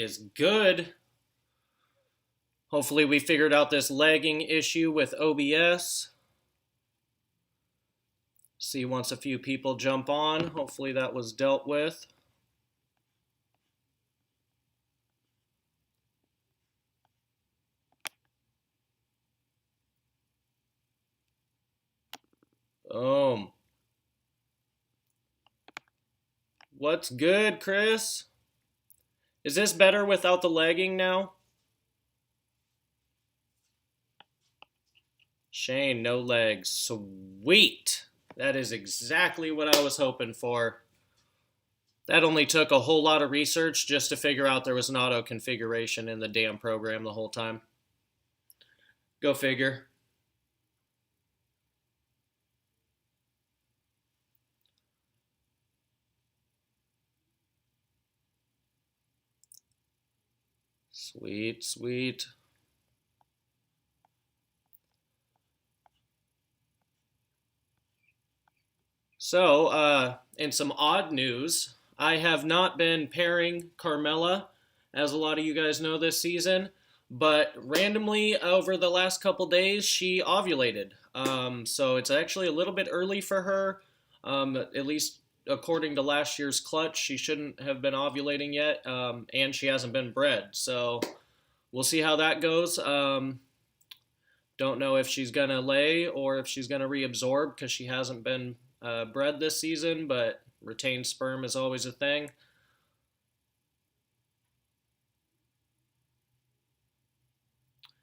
is good. Hopefully we figured out this lagging issue with OBS. See once a few people jump on. Hopefully that was dealt with. What's good, Chris? Is this better without the lagging now? Shane, no legs. Sweet. That is exactly what I was hoping for. That only took a whole lot of research just to figure out there was an auto configuration in the damn program the whole time. Go figure. Sweet, sweet. So, in some odd news, I have not been pairing Carmella, as a lot of you guys know this season, but randomly over the last couple days, she ovulated. So it's actually a little bit early for her, at least according to last year's clutch. She shouldn't have been ovulating yet, and she hasn't been bred. So we'll see how that goes. Don't know if she's going to lay or if she's going to reabsorb because she hasn't been bred this season, but retained sperm is always a thing.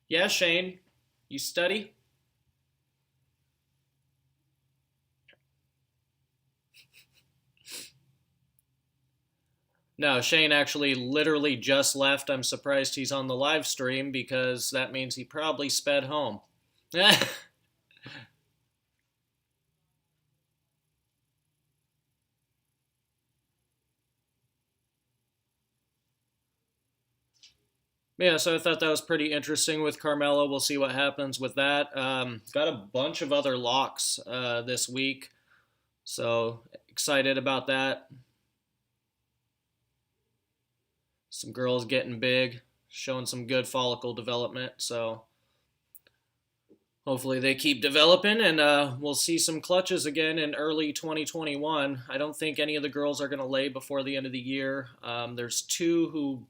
Yeah, Shane, you study? No, Shane actually literally just left. I'm surprised he's on the live stream because that means he probably sped home. Yeah, so I thought that was pretty interesting with Carmelo. We'll see what happens with that. Got a bunch of other locks this week, so excited about that. Some girls getting big, showing some good follicle development, so hopefully they keep developing, and we'll see some clutches again in early 2021. I don't think any of the girls are going to lay before the end of the year. There's two who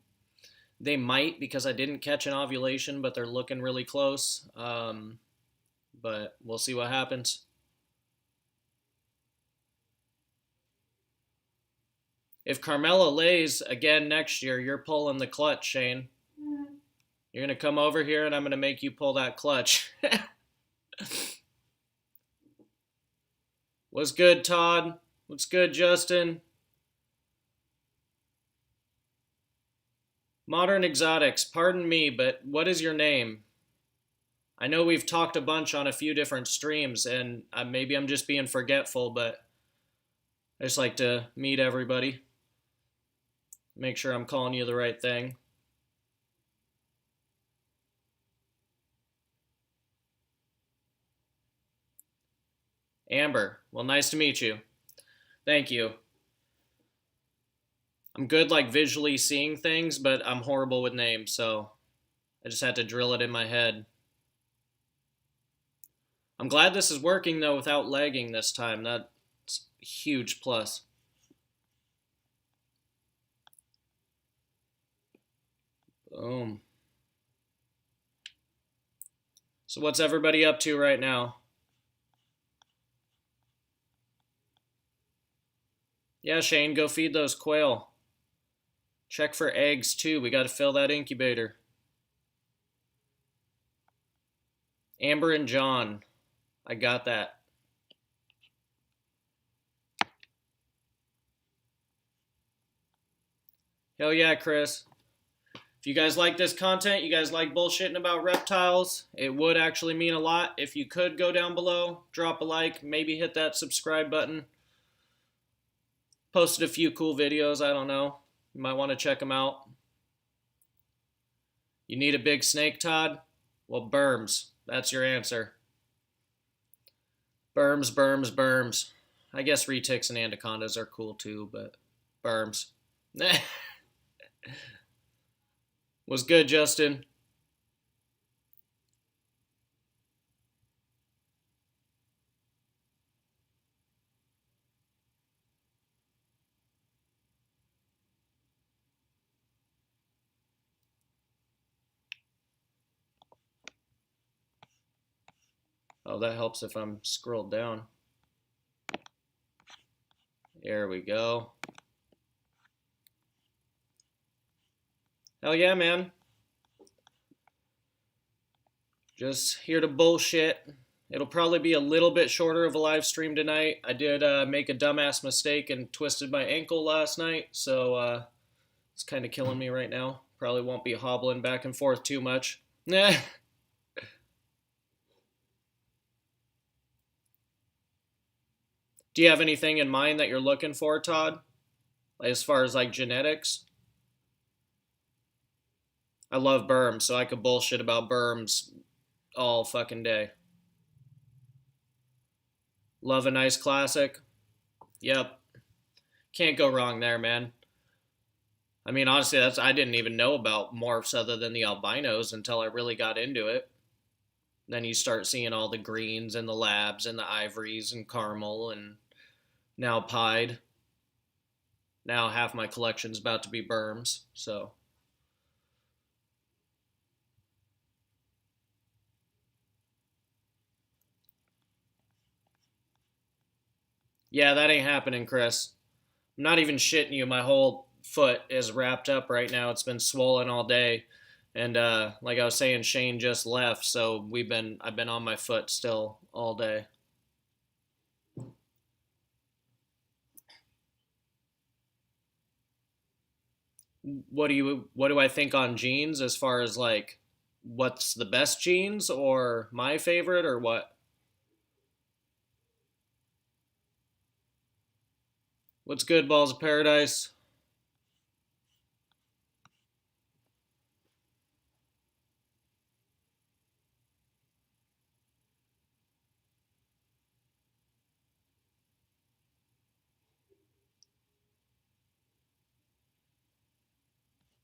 they might because I didn't catch an ovulation, but they're looking really close. But we'll see what happens. If Carmella lays again next year, you're pulling the clutch, Shane. You're going to come over here and I'm going to make you pull that clutch. What's good, Todd? What's good, Justin? Modern Exotics, pardon me, but what is your name? I know we've talked a bunch on a few different streams, and maybe I'm just being forgetful, but I just like to meet everybody. Make sure I'm calling you the right thing. Amber, well, nice to meet you. Thank you. I'm good like visually seeing things, but I'm horrible with names, so I just had to drill it in my head. I'm glad this is working, though, without lagging this time. That's a huge plus. Boom. So what's everybody up to right now? Yeah, Shane, go feed those quail. Check for eggs, too. We got to fill that incubator. Amber and John. I got that. Hell yeah, Chris. If you guys like this content, you guys like bullshitting about reptiles, it would actually mean a lot if you could go down below, drop a like, maybe hit that subscribe button. Posted a few cool videos, I don't know. You might want to check them out. You need a big snake, Todd? Well, berms. That's your answer. Berms, berms, berms. I guess retics and anacondas are cool too, but berms. Was good, Justin. Oh, that helps if I'm scrolled down. There we go. Hell yeah, man. Just here to bullshit. It'll probably be a little bit shorter of a live stream tonight. I did make a dumbass mistake and twisted my ankle last night, so it's kind of killing me right now. Probably won't be hobbling back and forth too much. Nah. Do you have anything in mind that you're looking for, Todd? As far as like genetics? I love berms, so I could bullshit about berms all fucking day. Love a nice classic. Yep. Can't go wrong there, man. I mean, honestly, I didn't even know about morphs other than the albinos until I really got into it. Then you start seeing all the greens and the labs and the ivories and caramel and now pied. Now half my collection's about to be berms, so yeah, that ain't happening, Chris. I'm not even shitting you. My whole foot is wrapped up right now. It's been swollen all day. And like I was saying, Shane just left, so I've been on my foot still all day. What do I think on jeans as far as like what's the best jeans or my favorite or what? What's good, Balls of Paradise?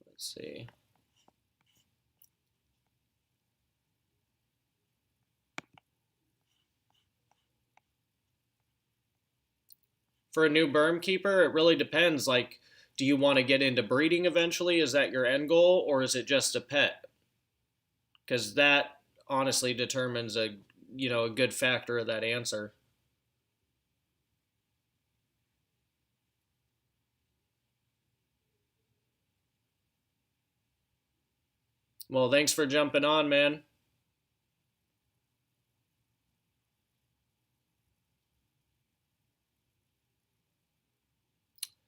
Let's see. For a new berm keeper, it really depends. Like, do you want to get into breeding eventually? Is that your end goal, or is it just a pet? Because that honestly determines a good factor of that answer. Well, thanks for jumping on, man.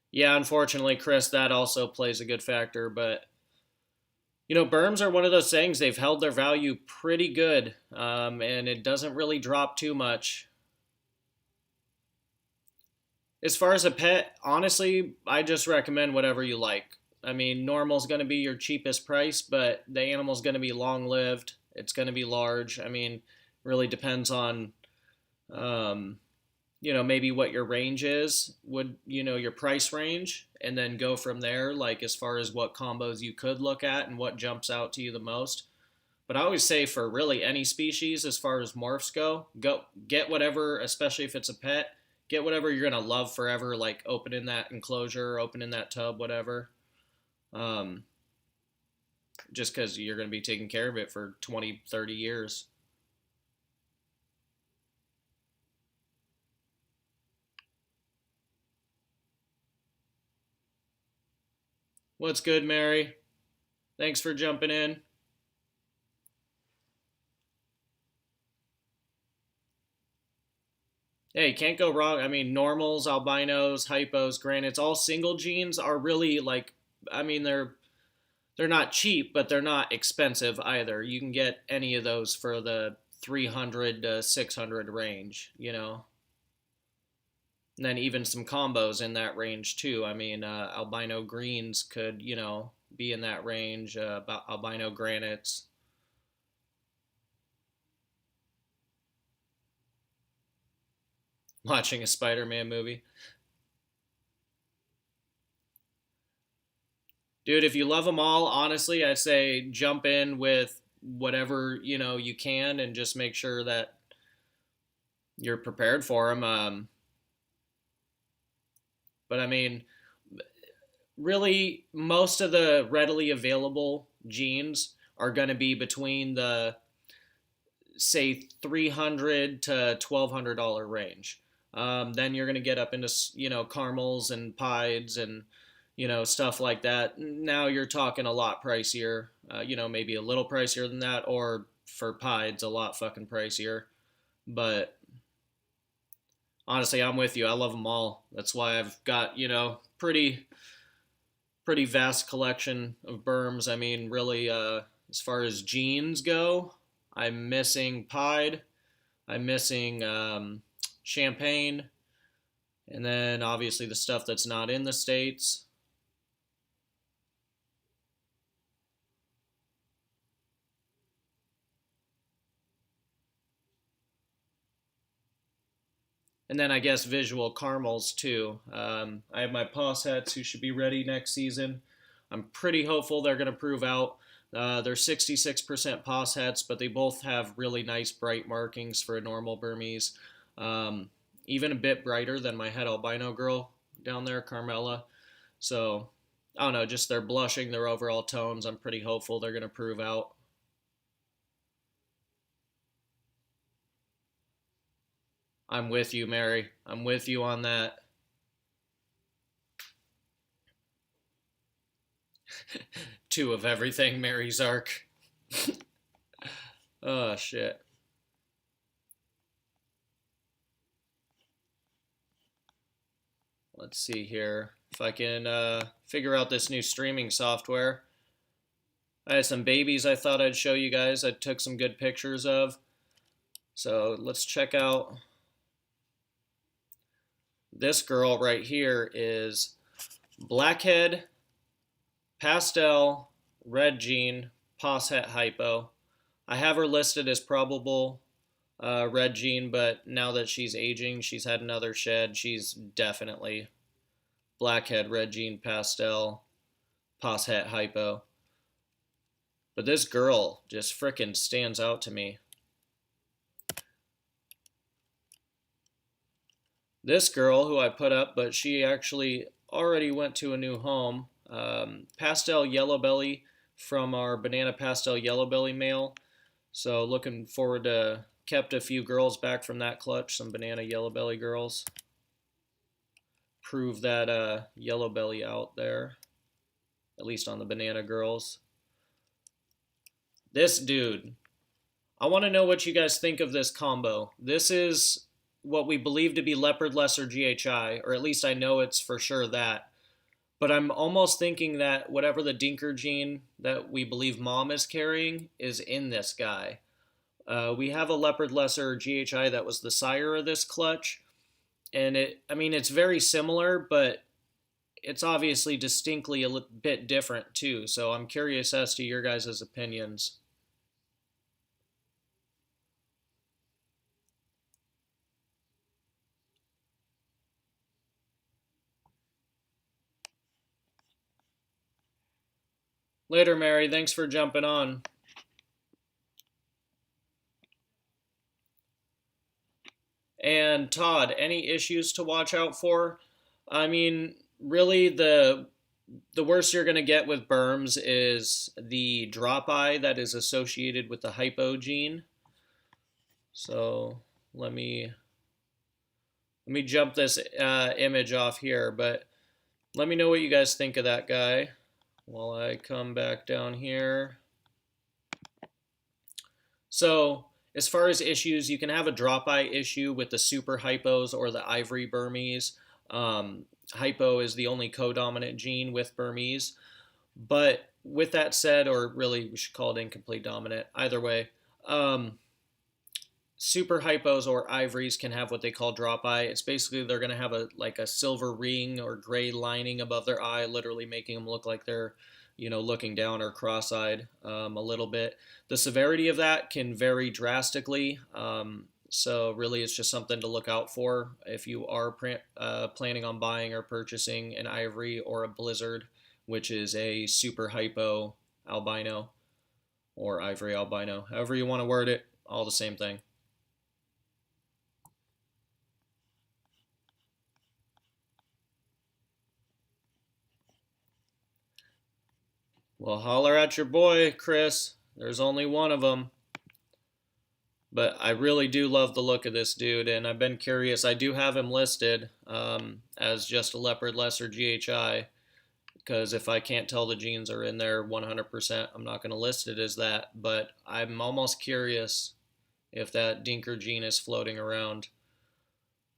Yeah, unfortunately, Chris, that also plays a good factor. But berms are one of those things. They've held their value pretty good, and it doesn't really drop too much. As far as a pet, honestly, I just recommend whatever you like. I mean, normal's going to be your cheapest price, but the animal's going to be long lived. It's going to be large. I mean, really depends on, um, maybe what your range is, your price range, and then go from there, like as far as what combos you could look at and what jumps out to you the most. But I always say for really any species, as far as morphs go get whatever, especially if it's a pet, get whatever you're gonna love forever, like opening that enclosure, opening that tub, whatever. Um, just because you're gonna be taking care of it for 20, 30 years. What's good, Mary? Thanks for jumping in. Hey, can't go wrong. I mean, normals, albinos, hypos, granites, all single genes are really like, I mean, they're not cheap, but they're not expensive either. You can get any of those for the 300 to 600 range. And then even some combos in that range too. I mean, albino greens could, be in that range. Albino granites. Watching a Spider-Man movie. Dude, if you love them all, honestly, I'd say jump in with whatever you can, and just make sure that you're prepared for them. But I mean, really, most of the readily available jeans are going to be between the say 300 to $1,200 range. Then you're going to get up into caramels and pieds and stuff like that. Now you're talking a lot pricier. Maybe a little pricier than that, or for pieds a lot fucking pricier. But honestly, I'm with you. I love them all. That's why I've got pretty vast collection of berms. I mean, really, as far as jeans go, I'm missing pied. I'm missing champagne, and then obviously the stuff that's not in the States. And then I guess visual caramels too. I have my Poss hats who should be ready next season. I'm pretty hopeful they're going to prove out. They're 66% Poss hats, but they both have really nice bright markings for a normal Burmese. Even a bit brighter than my head albino girl down there, Carmela. So, I don't know, just their blushing, their overall tones, I'm pretty hopeful they're going to prove out. I'm with you, Mary. I'm with you on that. Two of everything, Mary Zark. Oh, shit. Let's see here. If I can figure out this new streaming software. I had some babies I thought I'd show you guys. I took some good pictures of. So let's check out. This girl right here is blackhead, pastel, red jean, Poss het hypo. I have her listed as probable red jean, but now that she's aging, she's had another shed. She's definitely blackhead, red jean, pastel, Poss het hypo. But this girl just frickin' stands out to me. This girl who I put up, but she actually already went to a new home. Pastel yellow belly from our banana pastel yellow belly male. So looking forward to kept a few girls back from that clutch, some banana yellow belly girls. Prove that yellow belly out there, at least on the banana girls. This dude, I want to know what you guys think of this combo. This is what we believe to be leopard lesser GHI, or at least I know it's for sure that. But I'm almost thinking that whatever the Dinker gene that we believe Mom is carrying is in this guy. We have a leopard lesser GHI that was the sire of this clutch, and it's very similar, but it's obviously distinctly a bit different too. So I'm curious as to your guys' opinions. Later, Mary. Thanks for jumping on. And Todd, any issues to watch out for? I mean, really, the worst you're going to get with berms is the drop eye that is associated with the hypo gene. So let me jump this image off here, but let me know what you guys think of that guy while I come back down here. So as far as issues, you can have a drop eye issue with the super hypos or the ivory Burmese. Hypo is the only co-dominant gene with Burmese. But with that said, or really we should call it incomplete dominant, either way, super hypos or ivories can have what they call drop eye. It's basically they're going to have a silver ring or gray lining above their eye, literally making them look like they're looking down or cross-eyed a little bit. The severity of that can vary drastically. So really it's just something to look out for if you are planning on buying or purchasing an ivory or a blizzard which is a super hypo albino or ivory albino. However you want to word it, all the same thing. Well, holler at your boy, Chris. There's only one of them. But I really do love the look of this dude, and I've been curious. I do have him listed as just a leopard lesser GHI, because if I can't tell the genes are in there 100%, I'm not going to list it as that. But I'm almost curious if that Dinker gene is floating around.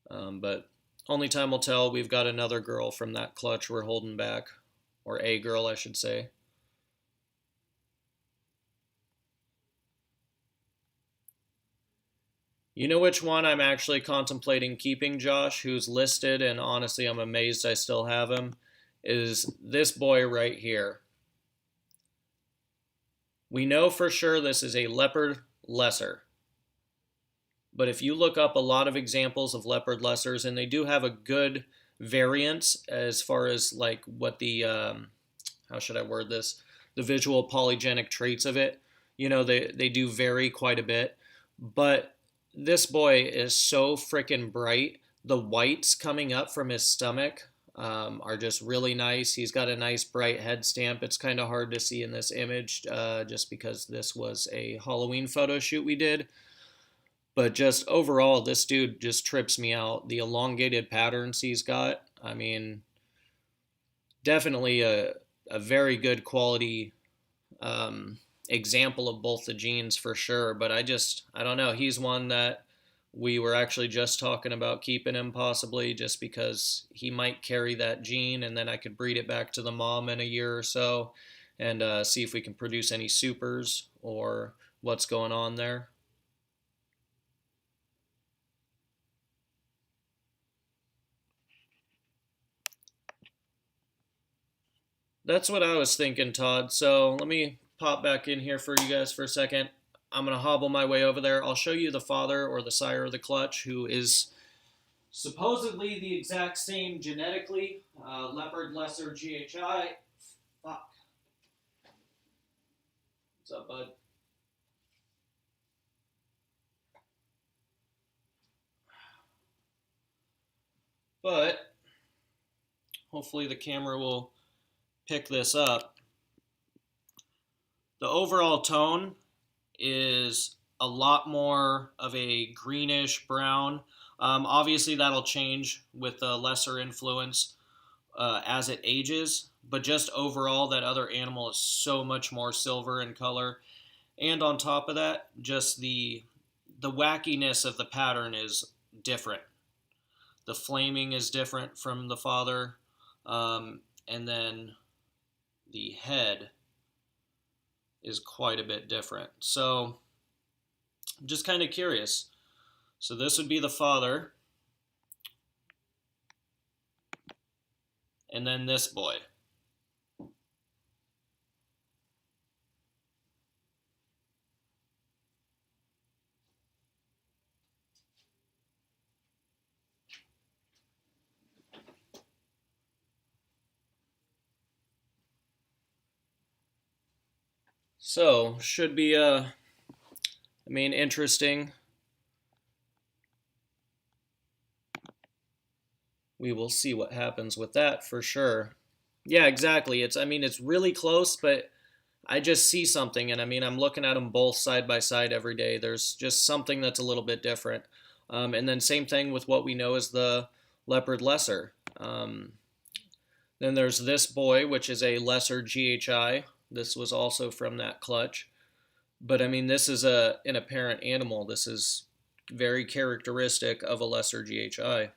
But only time will tell. We've got another girl from that clutch we're holding back, or a girl, I should say. You know which one I'm actually contemplating keeping, Josh, who's listed, and honestly, I'm amazed I still have him, is this boy right here. We know for sure this is a leopard lesser. But if you look up a lot of examples of leopard lessers, and they do have a good variance as far as like what the, how should I word this, the visual polygenic traits of it, they do vary quite a bit. But this boy is so freaking bright. The whites coming up from his stomach are just really nice. He's got a nice bright head stamp. It's kind of hard to see in this image just because this was a Halloween photo shoot we did. But just overall, this dude just trips me out. The elongated patterns he's got, I mean, definitely a very good quality example of both the genes for sure. But I don't know. He's one that we were actually just talking about keeping him possibly just because he might carry that gene, and then I could breed it back to the mom in a year or so and see if we can produce any supers or what's going on there. That's what I was thinking, Todd. So let me pop back in here for you guys for a second. I'm going to hobble my way over there. I'll show you the father or the sire of the clutch, who is supposedly the exact same genetically. Leopard lesser GHI. Fuck. What's up, bud? But hopefully the camera will pick this up. The overall tone is a lot more of a greenish brown. Obviously, that'll change with the lesser influence as it ages, but just overall, that other animal is so much more silver in color. And on top of that, just the wackiness of the pattern is different. The flaming is different from the father, and then the head is quite a bit different. So I'm just kind of curious. So this would be the father, and then this boy. So should be interesting. We will see what happens with that for sure. Yeah, exactly. It's really close, but I just see something, and I'm looking at them both side by side every day. There's just something that's a little bit different. And then same thing with what we know as the leopard lesser. Then there's this boy, which is a lesser GHI. This was also from that clutch. But this is an apparent animal. This is very characteristic of a lesser GHI.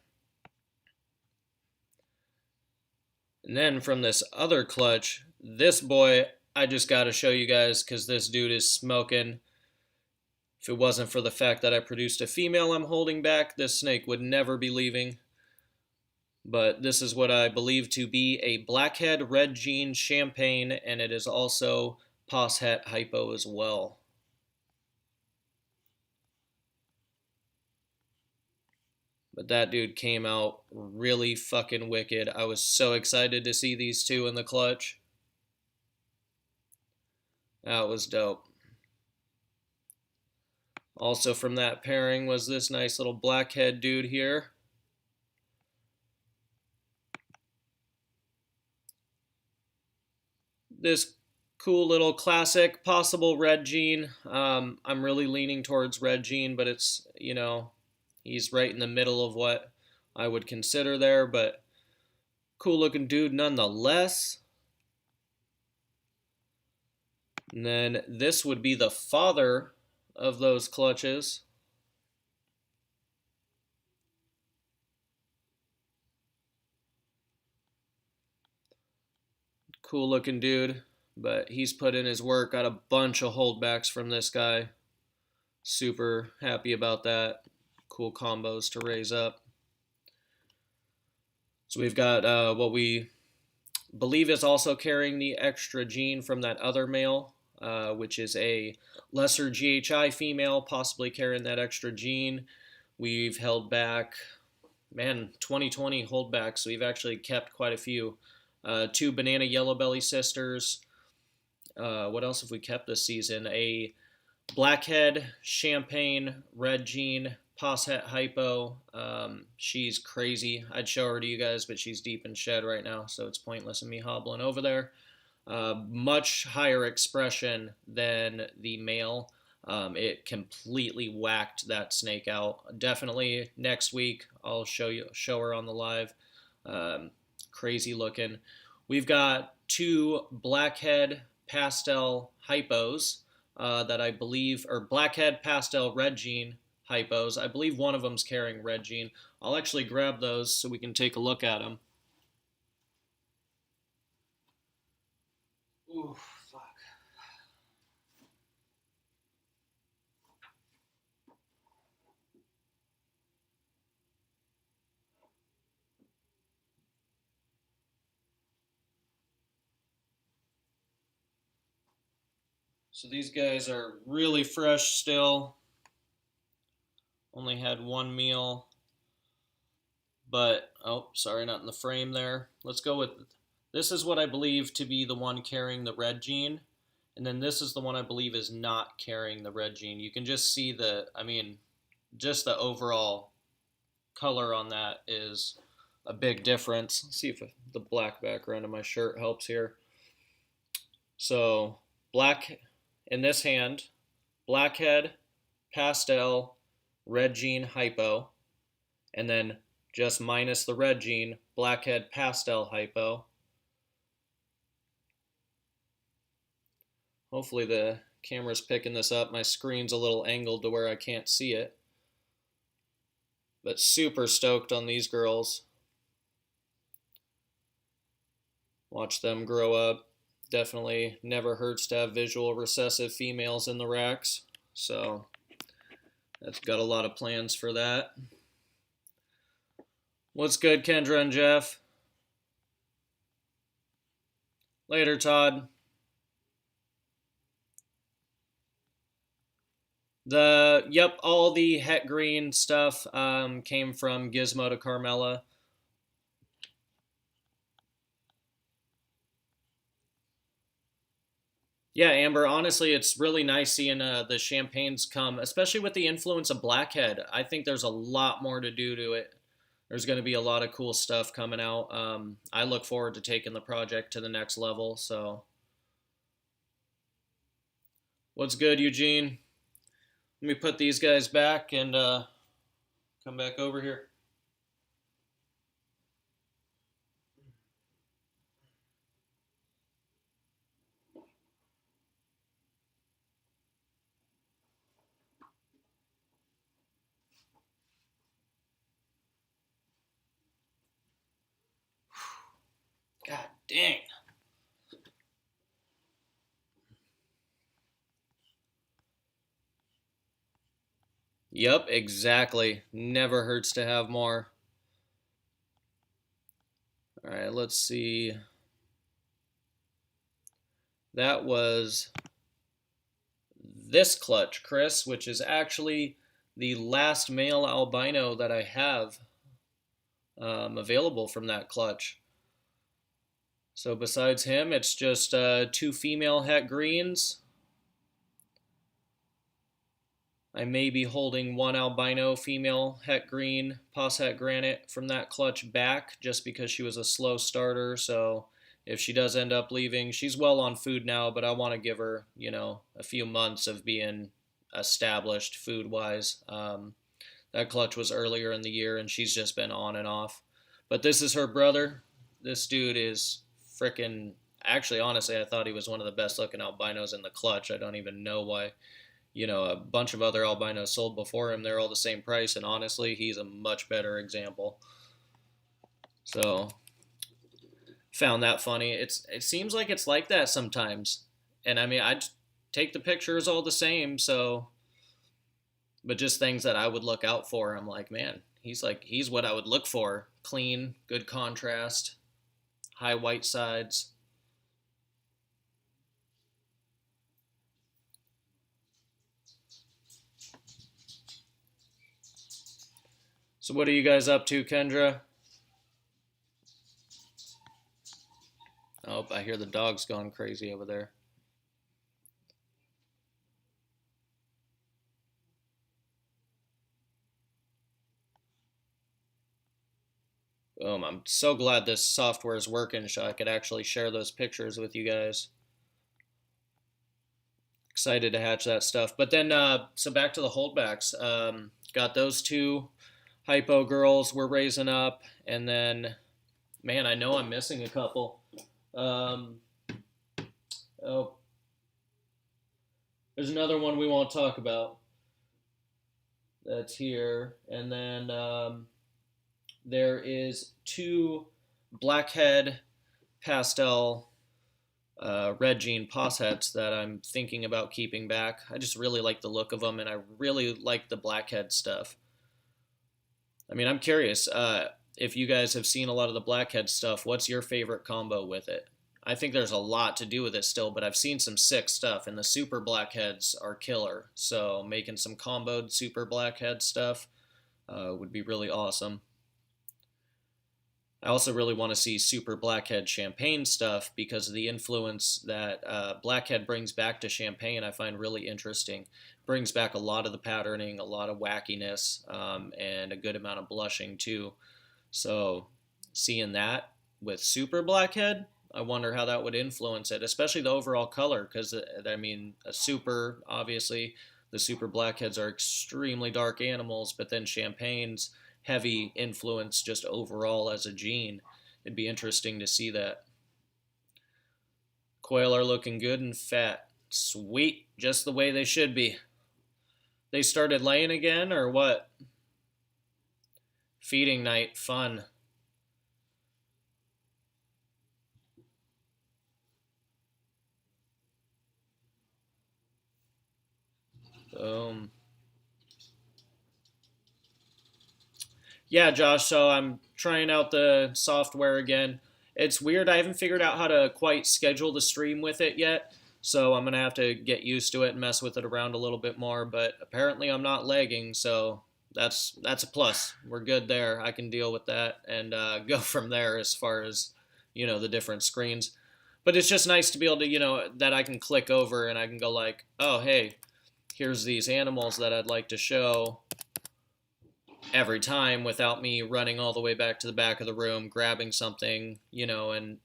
And then from this other clutch, this boy, I just got to show you guys because this dude is smoking. If it wasn't for the fact that I produced a female I'm holding back, this snake would never be leaving. But this is what I believe to be a blackhead red gene champagne, and it is also poshet hypo as well. But that dude came out really fucking wicked. I was so excited to see these two in the clutch. That was dope. Also from that pairing was this nice little blackhead dude here. This cool little classic possible red gene. I'm really leaning towards red gene, but it's, he's right in the middle of what I would consider there, but cool looking dude nonetheless. And then this would be the father of those clutches. Cool looking dude, but he's put in his work. Got a bunch of holdbacks from this guy. Super happy about that. Cool combos to raise up. So we've got what we believe is also carrying the extra gene from that other male, which is a lesser GHI female, possibly carrying that extra gene. We've held back, 2020 holdbacks. So we've actually kept quite a few. 2 banana yellow belly sisters. What else have we kept this season? A blackhead champagne red gene poshet hypo. She's crazy. I'd show her to you guys, but she's deep in shed right now, so it's pointless in me hobbling over there. Much higher expression than the male. It completely whacked that snake out. Definitely next week I'll show her on the live. Crazy looking. We've got 2 blackhead pastel hypos that I believe, or blackhead pastel red gene hypos. I believe one of them's carrying red gene. I'll actually grab those so we can take a look at them. Ooh, fuck. So these guys are really fresh still. Only had 1 meal. But, oh, sorry, not in the frame there. Let's go with, this is what I believe to be the one carrying the red gene. And then this is the one I believe is not carrying the red gene. You can just see just the overall color on that is a big difference. Let's see if the black background of my shirt helps here. So, black in this hand, blackhead, pastel, red gene, hypo, and then just minus the red gene, blackhead, pastel, hypo. Hopefully the camera's picking this up. My screen's a little angled to where I can't see it. But super stoked on these girls. Watch them grow up. Definitely never hurts to have visual recessive females in the racks. So that's got a lot of plans for that. What's good, Kendra and Jeff? Later, Todd. All the het green stuff came from Gizmo to Carmella. Yeah, Amber, honestly, it's really nice seeing the champagnes come, especially with the influence of Blackhead. I think there's a lot more to do to it. There's going to be a lot of cool stuff coming out. I look forward to taking the project to the next level. So, what's good, Eugene? Let me put these guys back and come back over here. God dang. Yep, exactly. Never hurts to have more. All right, let's see. That was this clutch, Chris, which is actually the last male albino that I have available from that clutch. So besides him, it's just 2 female het greens, I may be holding one albino female het green, pos het granite from that clutch back just because she was a slow starter. So if she does end up leaving, she's well on food now, but I want to give her, a few months of being established food wise. That clutch was earlier in the year, and she's just been on and off. But this is her brother. This dude is freaking. Actually, honestly, I thought he was one of the best looking albinos in the clutch. I don't even know why. A bunch of other albinos sold before him. They're all the same price, and honestly, he's a much better example. So, found that funny. It seems like it's like that sometimes, and I mean, I take the pictures all the same. So, but just things that I would look out for. I'm like, man, he's what I would look for. Clean, good contrast, high white sides. So what are you guys up to, Kendra? Oh, I hear the dogs going crazy over there. I'm so glad this software is working so I could actually share those pictures with you guys. Excited to hatch that stuff. But then, so back to the holdbacks. Got those two hypo girls we're raising up. And then, man, I know I'm missing a couple. Um, oh, there's another one we won't talk about that's here. And then there is two blackhead pastel red jean possets that I'm thinking about keeping back. I just really like the look of them, and I really like the blackhead stuff. I mean, I'm curious if you guys have seen a lot of the blackhead stuff. What's your favorite combo with it? I think there's a lot to do with it still, but I've seen some sick stuff, and the super blackheads are killer. So making some comboed super blackhead stuff would be really awesome. I also really want to see super blackhead champagne stuff because of the influence that blackhead brings back to champagne. I find really interesting. Brings back a lot of the patterning, a lot of wackiness, and a good amount of blushing too. So seeing that with super blackhead, I wonder how that would influence it, especially the overall color. Because I mean, a super obviously the super blackheads are extremely dark animals, but then champagnes heavy influence just overall as a gene. It'd be interesting to see that. Quail are looking good and fat. Sweet, just the way they should be. They started laying again or what? Feeding night, fun. Boom. Yeah, Josh, so I'm trying out the software again. It's weird. I haven't figured out how to quite schedule the stream with it yet. So I'm going to have to get used to it and mess with it around a little bit more, but apparently I'm not lagging, so that's a plus. We're good there. I can deal with that and go from there as far as, the different screens. But it's just nice to be able to, that I can click over and I can go like, "Oh, hey, here's these animals that I'd like to show." Every time without me running all the way back to the back of the room, grabbing something, and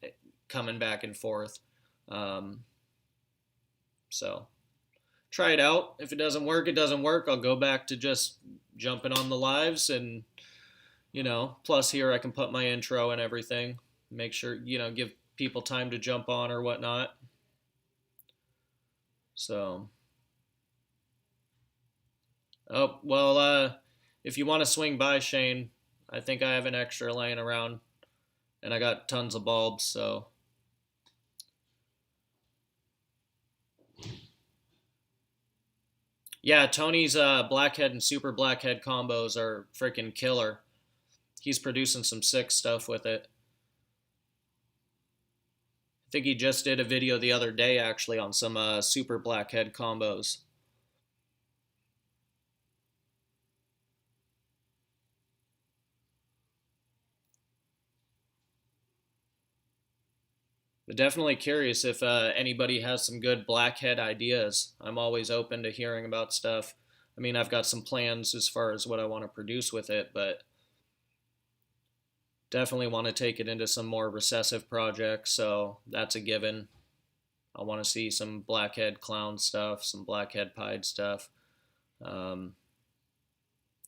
coming back and forth. Um, so try it out. If it doesn't work, it doesn't work. I'll go back to just jumping on the lives and, plus here I can put my intro and everything. Make sure, give people time to jump on or whatnot. So, oh, well, if you want to swing by, Shane, I think I have an extra laying around, and I got tons of bulbs, so. Yeah, Tony's blackhead and super blackhead combos are freaking killer. He's producing some sick stuff with it. I think he just did a video the other day actually on some super blackhead combos. But definitely curious if anybody has some good blackhead ideas. I'm always open to hearing about stuff. I mean, I've got some plans as far as what I want to produce with it, but definitely want to take it into some more recessive projects, so that's a given. I want to see some blackhead clown stuff, some blackhead pied stuff, um,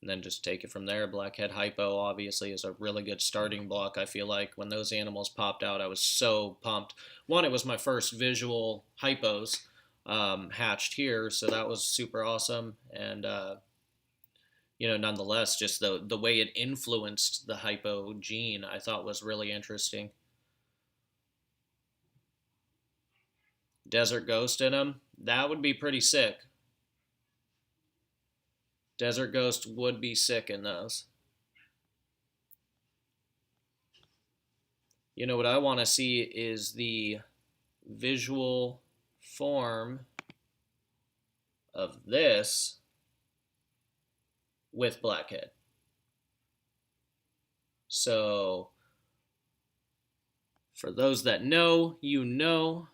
and then just take it from there. Blackhead hypo obviously is a really good starting block. I feel like when those animals popped out, I was so pumped. One, it was my first visual hypos hatched here, so that was super awesome. And nonetheless, just the way it influenced the hypo gene, I thought was really interesting. Desert Ghost in them, that would be pretty sick. Desert Ghost would be sick in those. You know what I want to see is the visual form of this with blackhead. So for those that know, you know.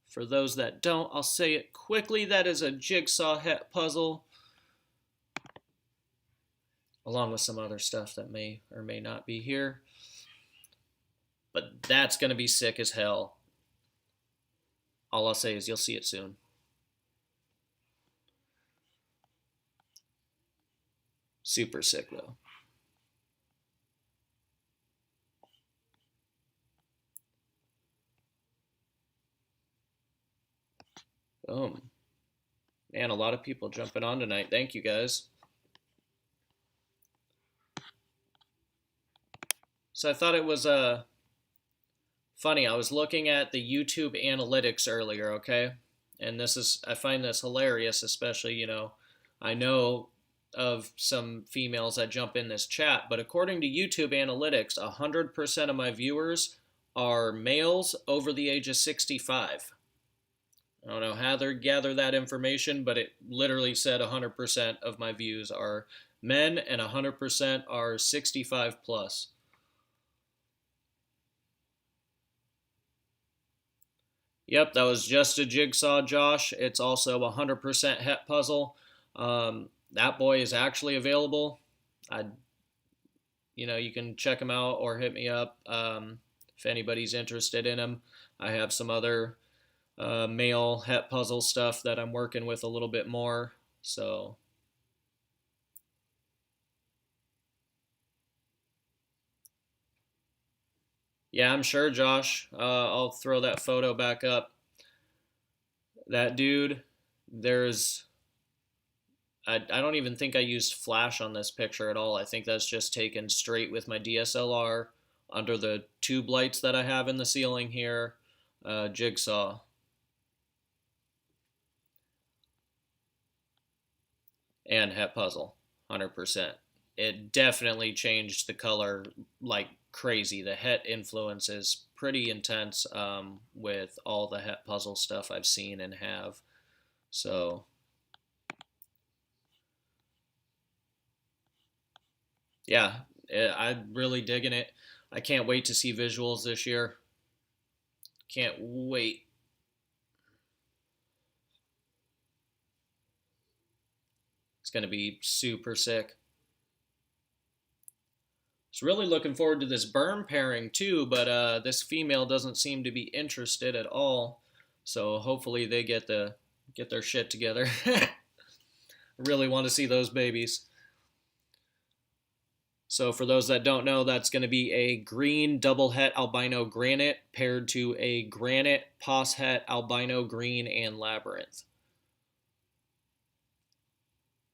For those that don't, I'll say it quickly. That is a jigsaw het puzzle, along with some other stuff that may or may not be here. But that's going to be sick as hell. All I'll say is you'll see it soon. Super sick, though. Boom. Man, a lot of people jumping on tonight. Thank you, guys. So I thought it was funny. I was looking at the YouTube analytics earlier, okay? And I find this hilarious, especially, I know of some females that jump in this chat, but according to YouTube analytics, 100% of my viewers are males over the age of 65. I don't know how they gather that information, but it literally said 100% of my views are men and 100% are 65 plus. Yep, that was just a jigsaw, Josh. It's also a 100% het puzzle. That boy is actually available. You can check him out or hit me up if anybody's interested in him. I have some other male het puzzle stuff that I'm working with a little bit more. So yeah, I'm sure, Josh. I'll throw that photo back up. That dude, I don't even think I used flash on this picture at all. I think that's just taken straight with my DSLR under the tube lights that I have in the ceiling here. Jigsaw. And het puzzle, 100%. It definitely changed the color like crazy. The het influence is pretty intense with all the het puzzle stuff I've seen and have. So yeah, I'm really digging it. I can't wait to see visuals this year. Can't wait. It's going to be super sick. I was really looking forward to this burn pairing too, but this female doesn't seem to be interested at all. So hopefully they get their shit together. Really want to see those babies. So for those that don't know, that's going to be a green double het albino granite paired to a granite pos het albino green and labyrinth.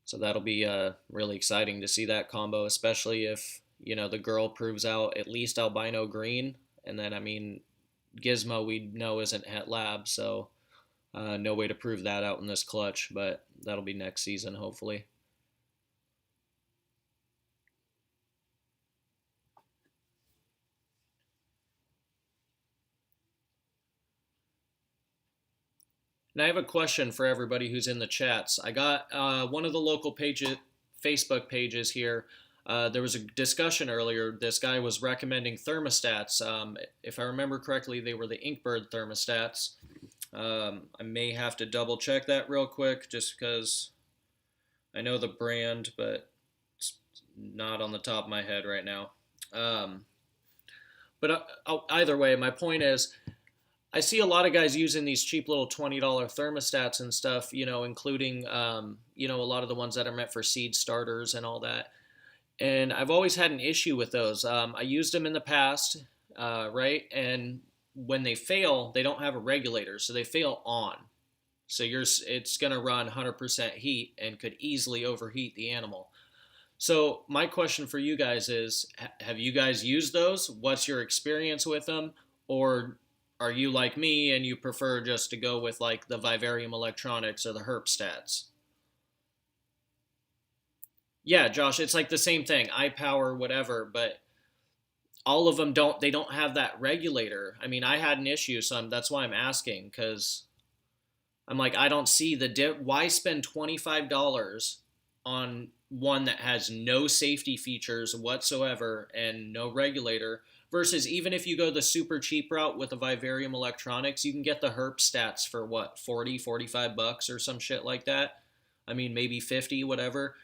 So that'll be really exciting to see that combo, especially if, the girl proves out at least albino green. And then, Gizmo we know isn't het lab, so no way to prove that out in this clutch, but that'll be next season, hopefully. And I have a question for everybody who's in the chats. I got one of the local Facebook pages here. There was a discussion earlier. This guy was recommending thermostats. If I remember correctly, they were the Inkbird thermostats. I may have to double check that real quick just because I know the brand, but it's not on the top of my head right now. Um, but either way, my point is, I see a lot of guys using these cheap little $20 thermostats and stuff, including, a lot of the ones that are meant for seed starters and all that. And I've always had an issue with those. I used them in the past, right? And when they fail, they don't have a regulator, so they fail on. So it's going to run 100% heat and could easily overheat the animal. So my question for you guys is, have you guys used those? What's your experience with them? Or are you like me and you prefer just to go with like the Vivarium Electronics or the Herp Stats? Yeah, Josh, it's like the same thing, iPower, whatever, but all of them don't have that regulator. I mean, I had an issue, so that's why I'm asking because I'm like, I don't see why spend $25 on one that has no safety features whatsoever and no regulator versus even if you go the super cheap route with the Vivarium Electronics, you can get the Herp Stats for what, 40, $45 or some shit like that. I mean, maybe 50, whatever.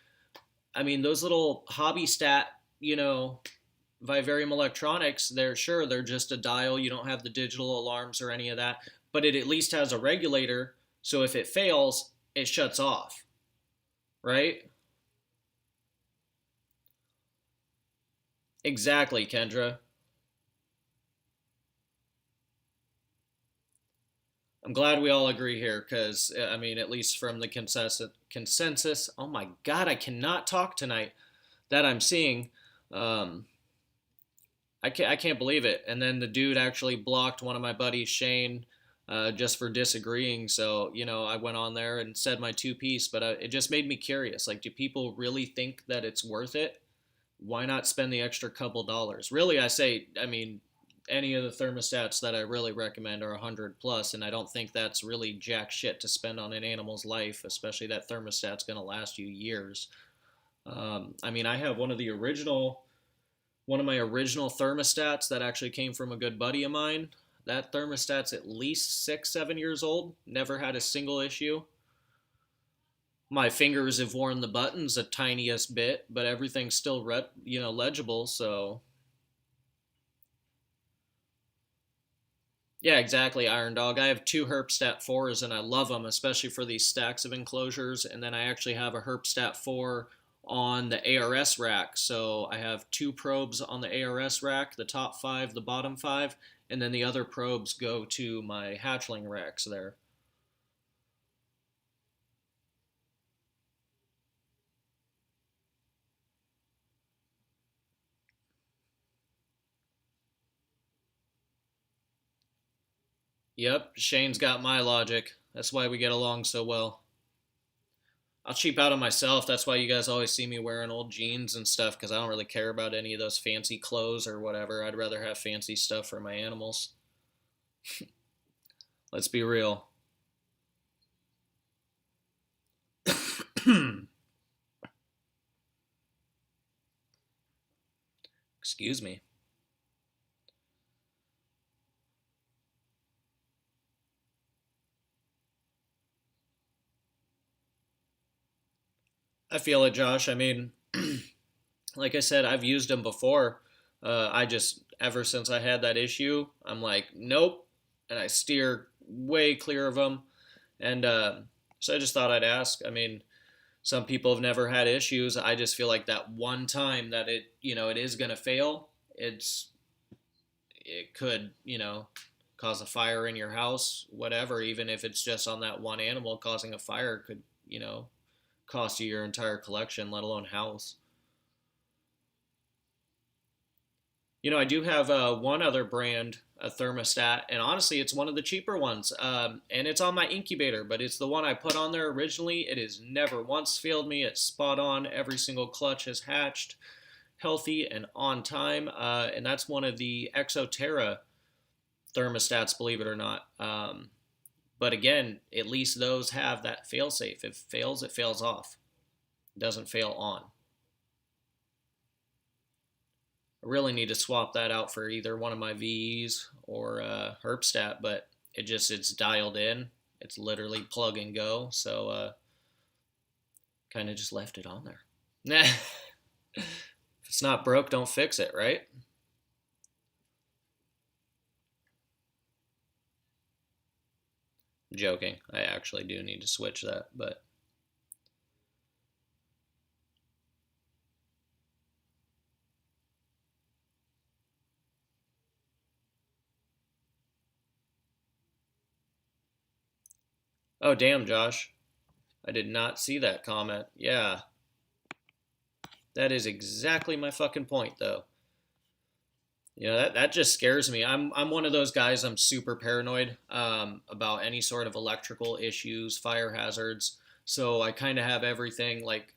I mean, those little hobby stat, Vivarium Electronics, they're just a dial. You don't have the digital alarms or any of that, but it at least has a regulator. So if it fails, it shuts off, right? Exactly, Kendra. I'm glad we all agree here because, I mean, at least from the consensus, oh my God, I cannot talk tonight that I'm seeing. Um, I can't believe it. And then the dude actually blocked one of my buddies, Shane, just for disagreeing. So, I went on there and said my two piece, but it just made me curious. Like, do people really think that it's worth it? Why not spend the extra couple dollars? Really, I mean, any of the thermostats that I really recommend are 100 plus, and I don't think that's really jack shit to spend on an animal's life, especially that thermostat's going to last you years. I mean, I have one of my original thermostats that actually came from a good buddy of mine. That thermostat's at least 6, 7 years old. Never had a single issue. My fingers have worn the buttons the tiniest bit, but everything's still legible. So yeah, exactly, Iron Dog. I have two Herpstat 4s and I love them, especially for these stacks of enclosures. And then I actually have a Herpstat 4 on the ARS rack. So I have two probes on the ARS rack, the top five, the bottom five, and then the other probes go to my hatchling racks there. Yep, Shane's got my logic. That's why we get along so well. I'll cheap out on myself. That's why you guys always see me wearing old jeans and stuff because I don't really care about any of those fancy clothes or whatever. I'd rather have fancy stuff for my animals. Let's be real. Excuse me. I feel it, Josh. I mean, like I said, I've used them before. I just, ever since I had that issue, I'm like, nope. And I steer way clear of them. And so I just thought I'd ask. I mean, some people have never had issues. I just feel like that one time that it is going to fail, it could, cause a fire in your house, whatever. Even if it's just on that one animal causing a fire, could, cost you your entire collection, let alone house. I do have one other brand, a thermostat, and honestly, it's one of the cheaper ones. And it's on my incubator, but it's the one I put on there originally. It has never once failed me. It's spot on. Every single clutch has hatched healthy and on time. And that's one of the Exoterra thermostats, believe it or not. But again, at least those have that fail safe. If it fails, it fails off. It doesn't fail on. I really need to swap that out for either one of my VEs or Herpstat, but it's dialed in. It's literally plug and go. So Kind of just left it on there. Nah. If it's not broke, don't fix it, right? Joking. I actually do need to switch that, but oh damn, Josh. I did not see that comment. Yeah, that is exactly my fucking point, though. That just scares me. I'm one of those guys. I'm super paranoid about any sort of electrical issues, fire hazards. So I kind of have everything like,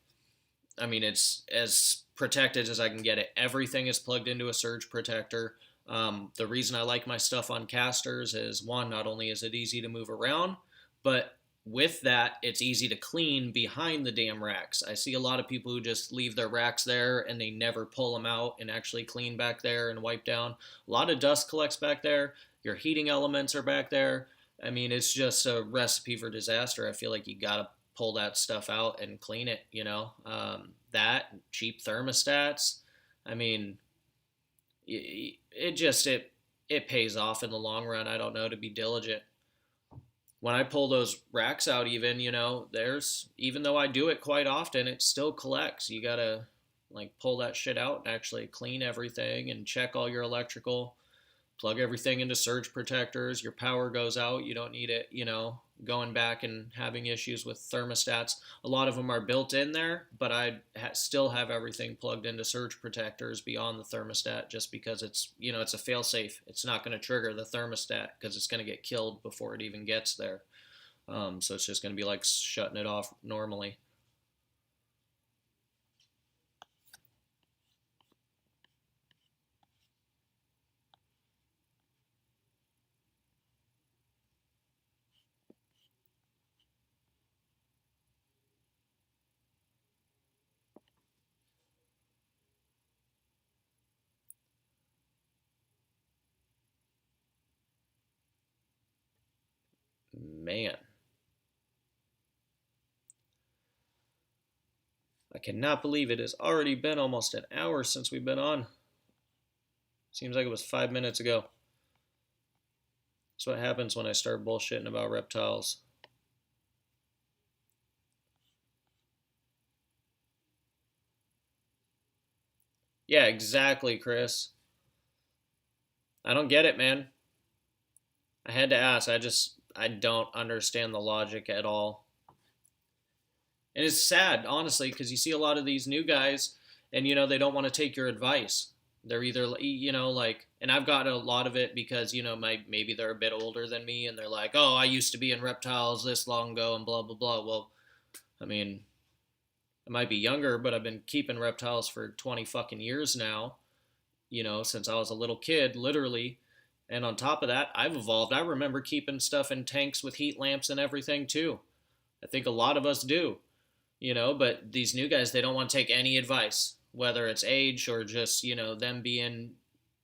I mean, it's as protected as I can get it. Everything is plugged into a surge protector. The reason I like my stuff on casters is one, not only is it easy to move around, but with that, it's easy to clean behind the damn racks. I see a lot of people who just leave their racks there and they never pull them out and actually clean back there and wipe down. A lot of dust collects back there. Your heating elements are back there. I mean, it's just a recipe for disaster. I feel like you gotta pull that stuff out and clean it. That cheap thermostats. I mean, it pays off in the long run. I don't know, to be diligent. When I pull those racks out, even there's, even though I do it quite often, it still collects. You gotta like pull that shit out and actually clean everything and check all your electrical, plug everything into surge protectors. Your power goes out, you don't need it, going back and having issues with thermostats. A lot of them are built in there, but I still have everything plugged into surge protectors beyond the thermostat, just because it's a fail safe. It's not going to trigger the thermostat because it's going to get killed before it even gets there. So it's just going to be like shutting it off normally. Man, I cannot believe it has already been almost an hour since we've been on. Seems like it was 5 minutes ago. That's what happens when I start bullshitting about reptiles. Yeah, exactly, Chris. I don't get it, man. I had to ask. I don't understand the logic at all. And it's sad, honestly, because you see a lot of these new guys, and they don't want to take your advice. They're either like, and I've got a lot of it because maybe they're a bit older than me, and they're like, oh, I used to be in reptiles this long ago, and blah blah blah. Well, I mean, I might be younger, but I've been keeping reptiles for 20 fucking years now. Since I was a little kid, literally. And on top of that, I've evolved. I remember keeping stuff in tanks with heat lamps and everything too. I think a lot of us do, but these new guys, they don't want to take any advice, whether it's age or just, them being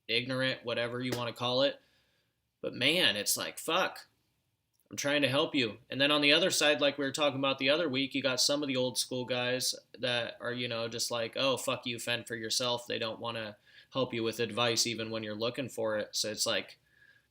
ignorant, whatever you want to call it. But man, it's like, fuck, I'm trying to help you. And then on the other side, like we were talking about the other week, you got some of the old school guys that are, just like, oh, fuck you, fend for yourself. They don't want to help you with advice even when you're looking for it. So it's like,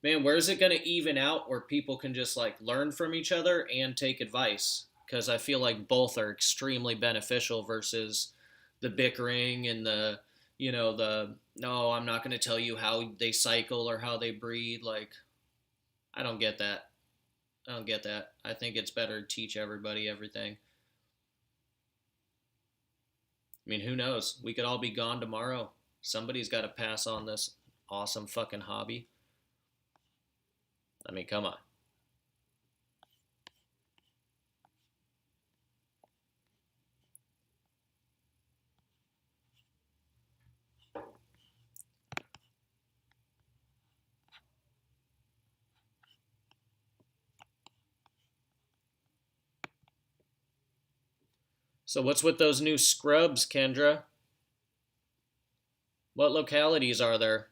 man, where's it going to even out where people can just like learn from each other and take advice? Because I feel like both are extremely beneficial versus the bickering and the no, I'm not going to tell you how they cycle or how they breed. Like, I don't get that. I don't get that. I think it's better to teach everybody everything. I mean, who knows? We could all be gone tomorrow. Somebody's got to pass on this awesome fucking hobby. I mean, come on. So what's with those new scrubs, Kendra? What localities are there?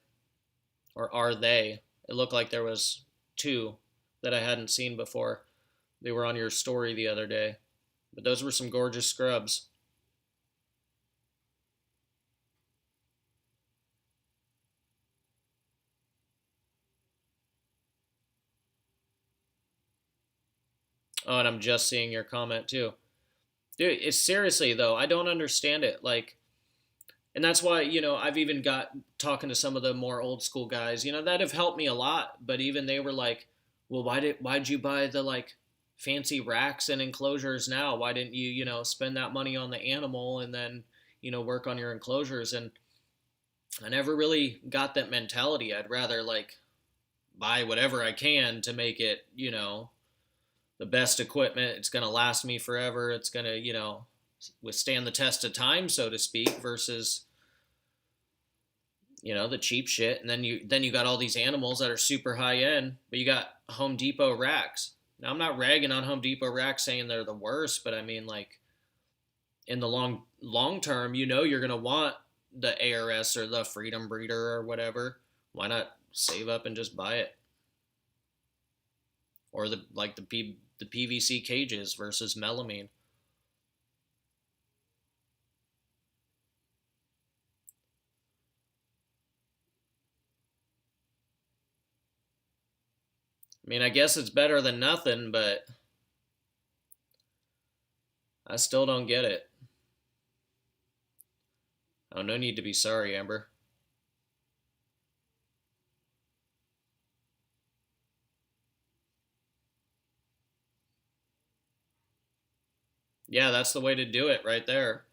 Or are they? It looked like there was two that I hadn't seen before. They were on your story the other day. But those were some gorgeous scrubs. Oh, and I'm just seeing your comment too. Dude, it's seriously though, I don't understand it. Like, and that's why, I've even got talking to some of the more old school guys, that have helped me a lot, but even they were like, well, why'd you buy the like fancy racks and enclosures now? Why didn't you, spend that money on the animal and then, work on your enclosures? And I never really got that mentality. I'd rather like buy whatever I can to make it, the best equipment. It's going to last me forever. It's going to, withstand the test of time, so to speak, versus, the cheap shit. And then you got all these animals that are super high end, but you got Home Depot racks. Now I'm not ragging on Home Depot racks saying they're the worst, but I mean like in the long term, you're going to want the ARS or the Freedom Breeder or whatever. Why not save up and just buy it? Or the PVC cages versus melamine. I mean, I guess it's better than nothing, but I still don't get it. Oh, no need to be sorry, Amber. Yeah, that's the way to do it right there.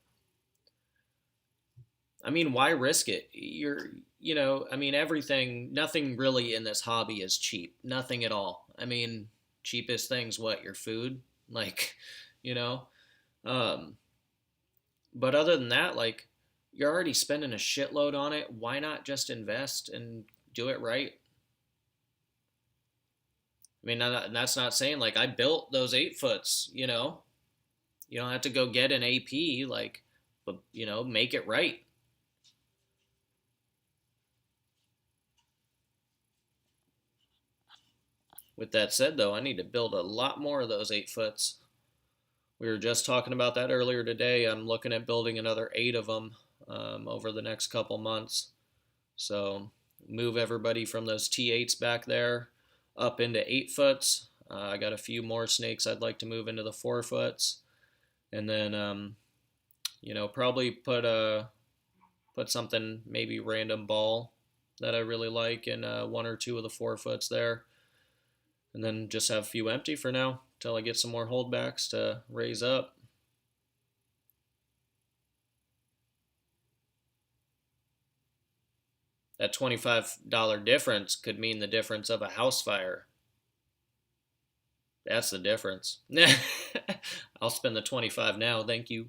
I mean, why risk it? I mean, nothing really in this hobby is cheap. Nothing at all. I mean, cheapest things, what, your food? Like, you know? Um, but other than that, like, you're already spending a shitload on it. Why not just invest and do it right? I mean, that's not saying like I built those 8 foots, You don't have to go get an AP, like, but, make it right. With that said, though, I need to build a lot more of those 8 foots. We were just talking about that earlier today. I'm looking at building another 8 of them over the next couple months. So move everybody from those T8s back there up into 8 foots. I got a few more snakes I'd like to move into the 4 foots, and then probably put something maybe random ball that I really like in 1 or 2 of the 4 foots there, and then just have a few empty for now until I get some more holdbacks to raise up. That $25 difference could mean the difference of a house fire. That's the difference. I'll spend the 25 now, thank you.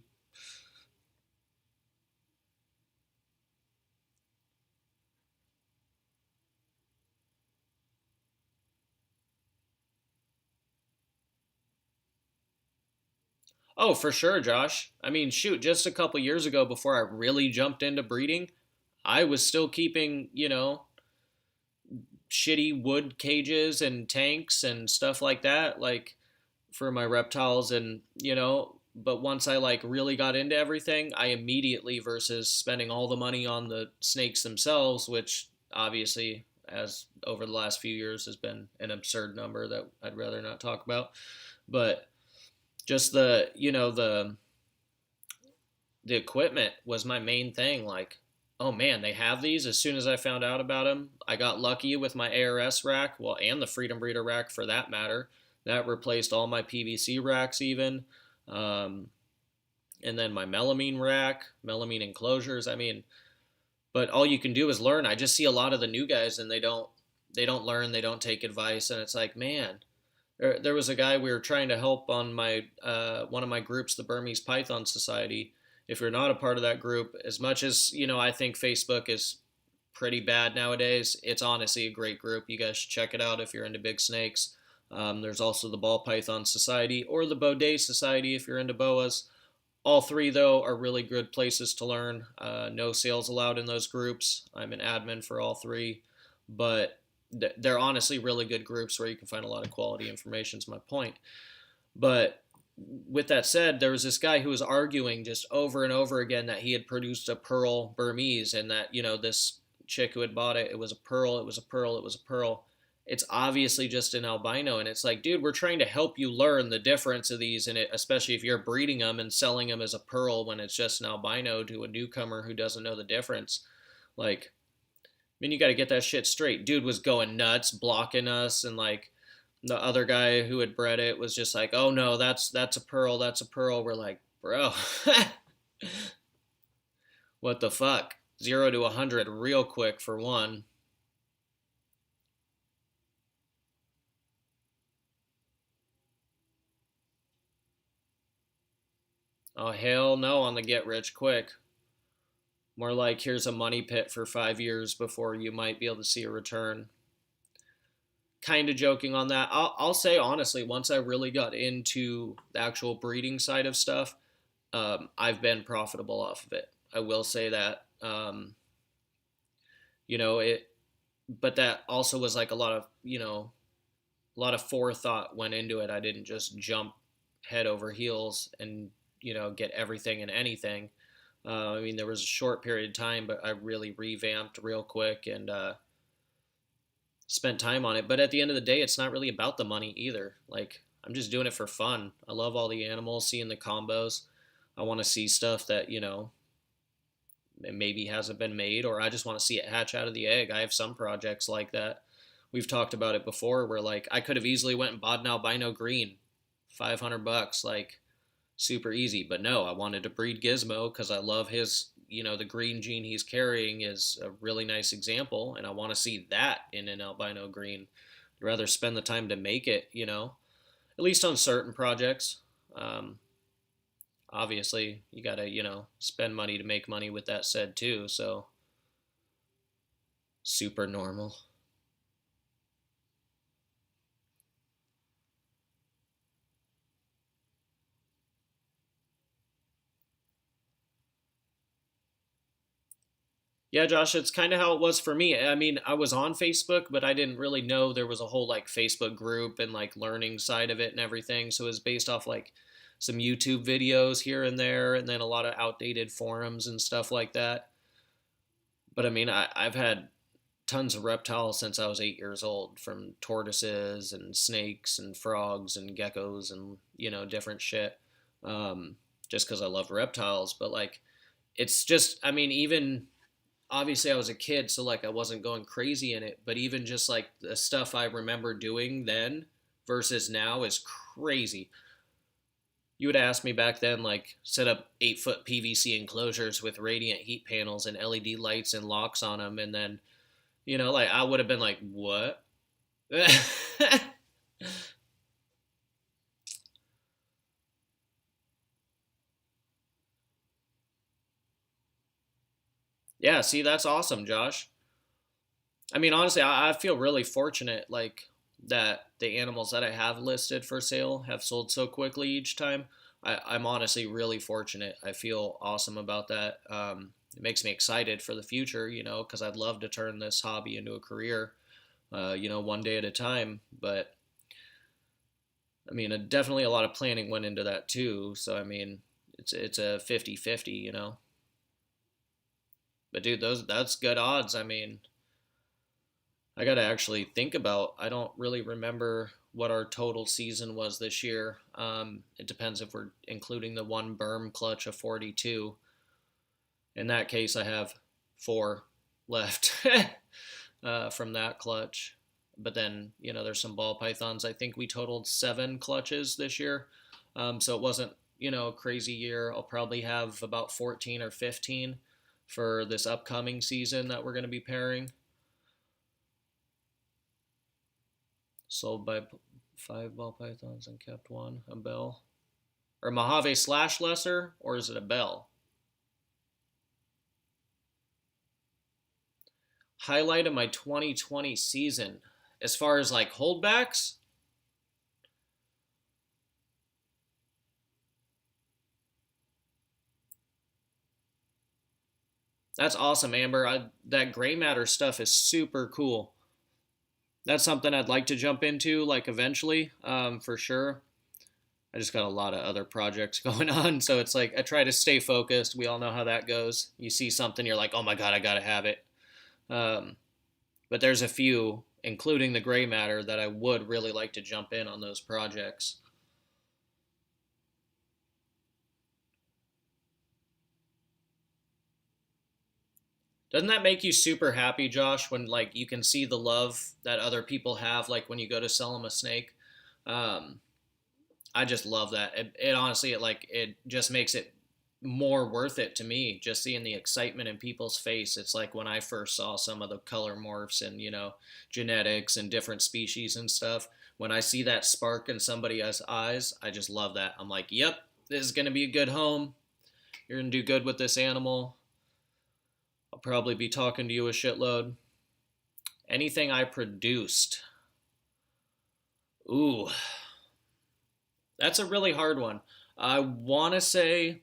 Oh, for sure, Josh. I mean, shoot, just a couple years ago before I really jumped into breeding, I was still keeping, shitty wood cages and tanks and stuff like that, like for my reptiles. And, but once I like really got into everything, I immediately, versus spending all the money on the snakes themselves, which obviously, as over the last few years, has been an absurd number that I'd rather not talk about. But just the equipment was my main thing. Like, oh man, they have these. As soon as I found out about them, I got lucky with my ARS rack, well, and the Freedom Breeder rack for that matter. That replaced all my PVC racks even. Um, and then my melamine rack, melamine enclosures. I mean, but all you can do is learn. I just see a lot of the new guys, and they don't learn, they don't take advice, and it's like, man, there was a guy we were trying to help on my one of my groups, the Burmese Python Society. If you're not a part of that group, as much as I think Facebook is pretty bad nowadays, it's honestly a great group. You guys should check it out if you're into big snakes. There's also the Ball Python Society or the Baudet Society if you're into boas. All three, though, are really good places to learn. No sales allowed in those groups. I'm an admin for all three, but they're honestly really good groups where you can find a lot of quality information, is my point. But with that said, there was this guy who was arguing just over and over again that he had produced a pearl Burmese, and that, this chick who had bought it, it was a pearl, it was a pearl, it was a pearl. It's obviously just an albino, and it's like, dude, we're trying to help you learn the difference of these, and especially if you're breeding them and selling them as a pearl when it's just an albino to a newcomer who doesn't know the difference. Like, I mean, you got to get that shit straight. Dude was going nuts, blocking us, and like the other guy who had bred it was just like, "Oh no, that's a pearl, that's a pearl." We're like, "Bro, what the fuck?" 0 to 100 real quick for one. Oh hell no on the get rich quick. More like here's a money pit for 5 years before you might be able to see a return. Kind of joking on that. I'll say honestly, once I really got into the actual breeding side of stuff, I've been profitable off of it. I will say that. It, but that also was like a lot of forethought went into it. I didn't just jump head over heels and get everything and anything. I mean, there was a short period of time, but I really revamped real quick and spent time on it. But at the end of the day, it's not really about the money either. Like, I'm just doing it for fun. I love all the animals, seeing the combos. I want to see stuff that, maybe hasn't been made, or I just want to see it hatch out of the egg. I have some projects like that. We've talked about it before where like I could have easily went and bought an albino green, $500, like super easy. But no, I wanted to breed Gizmo because I love his, the green gene he's carrying is a really nice example, and I want to see that in an albino green. I'd rather spend the time to make it, at least on certain projects. Um, Obviously, you got to, spend money to make money with that said too. So super normal. Yeah, Josh, it's kind of how it was for me. I mean, I was on Facebook, but I didn't really know there was a whole like Facebook group and like learning side of it and everything. So it was based off like some YouTube videos here and there, and then a lot of outdated forums and stuff like that. But I mean, I've had tons of reptiles since I was 8 years old, from tortoises and snakes and frogs and geckos and different shit. Um, just because I love reptiles, but like it's just, I mean, even obviously I was a kid, so like I wasn't going crazy in it, but even just like the stuff I remember doing then versus now is crazy. You would ask me back then, like, set up 8 foot PVC enclosures with radiant heat panels and LED lights and locks on them, and then, like, I would have been like, what? Yeah, see, that's awesome, Josh. I mean, honestly, I feel really fortunate, like, that the animals that I have listed for sale have sold so quickly each time. I'm honestly really fortunate. I feel awesome about that. It makes me excited for the future, because I'd love to turn this hobby into a career, one day at a time. But I mean, definitely a lot of planning went into that too. So I mean, it's a 50-50. But dude, that's good odds. I mean, I got to actually think about. I don't really remember what our total season was this year. It depends if we're including the one berm clutch of 42. In that case, I have four left from that clutch. But then, there's some ball pythons. I think we totaled 7 clutches this year. So it wasn't, a crazy year. I'll probably have about 14 or 15 for this upcoming season that we're going to be pairing. Sold by 5 ball pythons and kept one, a bell. Or Mojave slash lesser, or is it a bell? Highlight of my 2020 season. As far as like holdbacks, that's awesome, Amber. That gray matter stuff is super cool. That's something I'd like to jump into, like eventually, for sure. I just got a lot of other projects going on, so it's like I try to stay focused. We all know how that goes. You see something, you're like, oh my god, I gotta have it. Um, but there's a few, including the gray matter, that I would really like to jump in on those projects. Doesn't that make you super happy, Josh, when like you can see the love that other people have, like when you go to sell them a snake? Um, I just love that. It honestly, it just makes it more worth it to me. Just seeing the excitement in people's face. It's like when I first saw some of the color morphs and genetics and different species and stuff. When I see that spark in somebody's eyes, I just love that. I'm like, yep, this is gonna be a good home. You're gonna do good with this animal. I'll probably be talking to you a shitload. Anything I produced. Ooh, that's a really hard one. I want to say,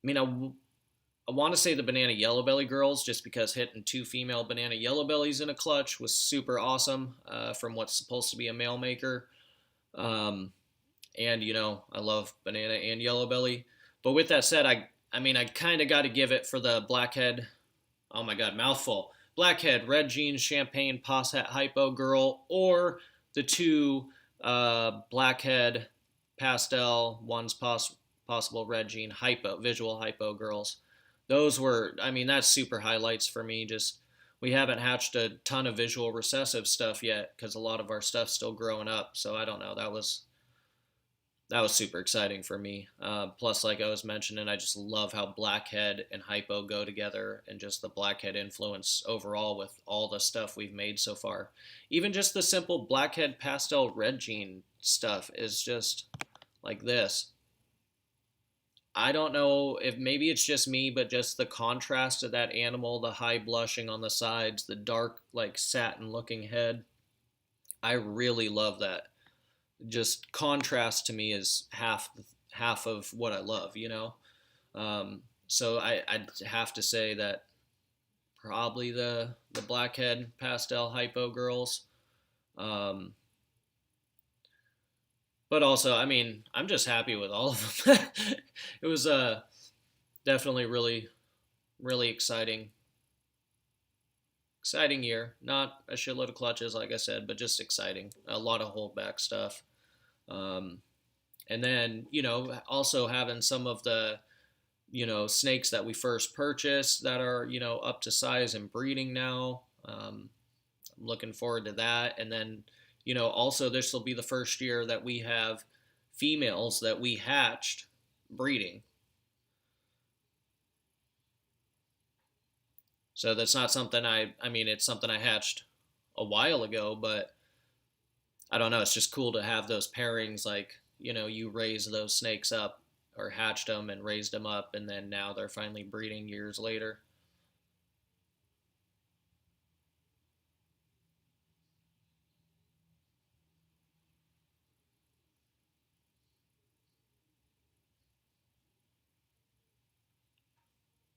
I mean, I want to say the banana yellow belly girls, just because hitting two female banana yellow bellies in a clutch was super awesome from what's supposed to be a male maker. Um, and I love banana and yellow belly. But with that said, I mean, I kind of got to give it for the blackhead. Oh my god, mouthful. Blackhead, red jeans, champagne, posset, hypo girl, or the two blackhead, pastel, one's possible red jean, hypo, visual hypo girls. Those were, I mean, that's super highlights for me. Just, we haven't hatched a ton of visual recessive stuff yet because a lot of our stuff's still growing up. So I don't know. That was super exciting for me. Plus, like I was mentioning, I just love how Blackhead and Hypo go together, and just the Blackhead influence overall with all the stuff we've made so far. Even just the simple Blackhead pastel red jean stuff is just like this. I don't know if maybe it's just me, but just the contrast of that animal, the high blushing on the sides, the dark, like satin looking head. I really love that. Just contrast to me is half of what I love. So I'd have to say that probably the blackhead pastel hypo girls. Um, but also, I mean, I'm just happy with all of them. It was definitely really exciting year. Not a shitload of clutches, like I said, but just exciting. A lot of holdback stuff. Um, and then, also having some of the, snakes that we first purchased that are, up to size and breeding now. I'm looking forward to that. And then, also this will be the first year that we have females that we hatched breeding. So that's not something I mean, it's something I hatched a while ago, but I don't know. It's just cool to have those pairings. Like, you raise those snakes up or hatched them and raised them up, and then now they're finally breeding years later.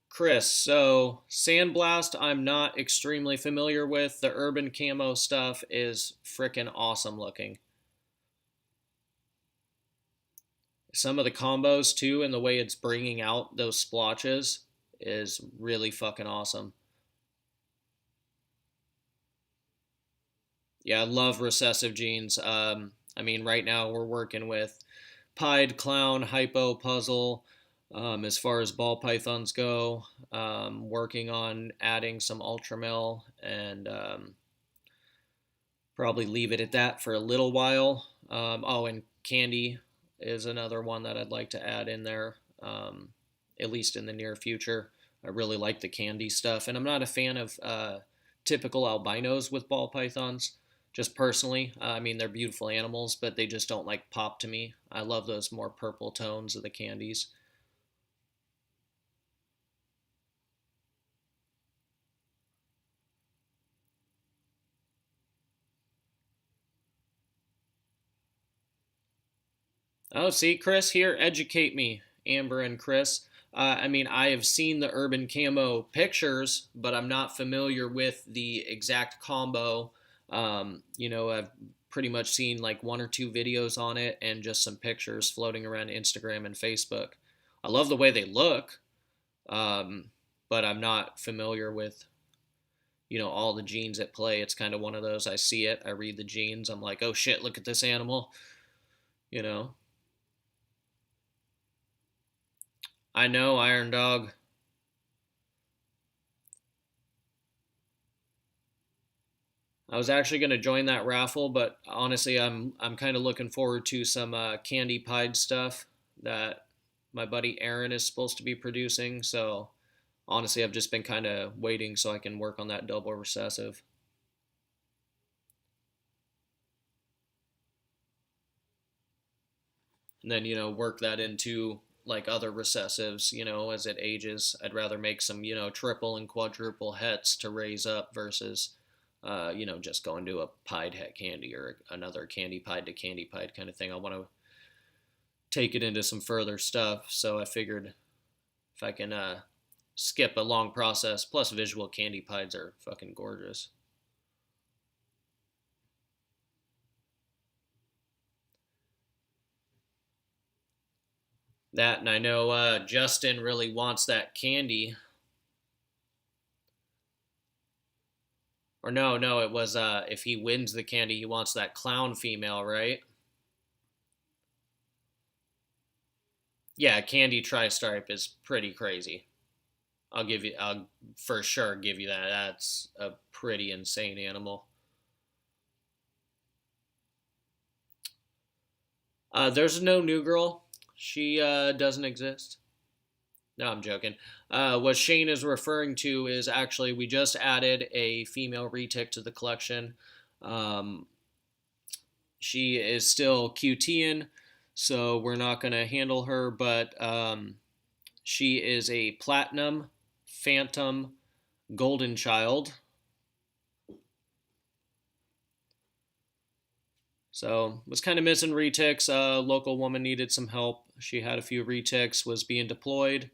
Chris, so Sandblast, I'm not extremely familiar with. The urban camo stuff is freaking awesome looking. Some of the combos, too, and the way it's bringing out those splotches is really fucking awesome. Yeah, I love recessive genes. I mean, right now we're working with Pied, Clown, Hypo, Puzzle. As far as ball pythons go, working on adding some Ultramel and probably leave it at that for a little while. Oh, and Candy is another one that I'd like to add in there, at least in the near future. I really like the Candy stuff, and I'm not a fan of typical albinos with ball pythons. Just personally, I mean, they're beautiful animals, but they just don't like pop to me. I love those more purple tones of the candies. Oh, see, Chris, here, educate me, Amber and Chris. I mean, I have seen the urban camo pictures, but I'm not familiar with the exact combo. I've pretty much seen like one or two videos on it and just some pictures floating around Instagram and Facebook. I love the way they look, um, but I'm not familiar with all the genes at play. It's kind of one of those, I see it, I read the genes, I'm like, oh shit, look at this animal. You know, I know, Iron Dog. I was actually going to join that raffle, but honestly, I'm kind of looking forward to some candy pied stuff that my buddy Aaron is supposed to be producing. So honestly, I've just been kind of waiting so I can work on that double recessive. And then work that into like other recessives, as it ages. I'd rather make some triple and quadruple hets to raise up versus just going to a pied het candy or another candy pied to candy pied kind of thing. I want to take it into some further stuff, so I figured if I can skip a long process, plus visual candy pies are fucking gorgeous. That, and I know Justin really wants that candy. Or no, no, it was if he wins the candy, he wants that clown female, right? Yeah, candy tri-stripe is pretty crazy. I'll for sure give you that. That's a pretty insane animal. There's no new girl. She doesn't exist. No, I'm joking. What Shane is referring to is actually we just added a female retic to the collection. Um, she is still QTing, so we're not going to handle her, but she is a platinum phantom golden child. So was kind of missing retics. Local woman needed some help. She had a few retics, was being deployed,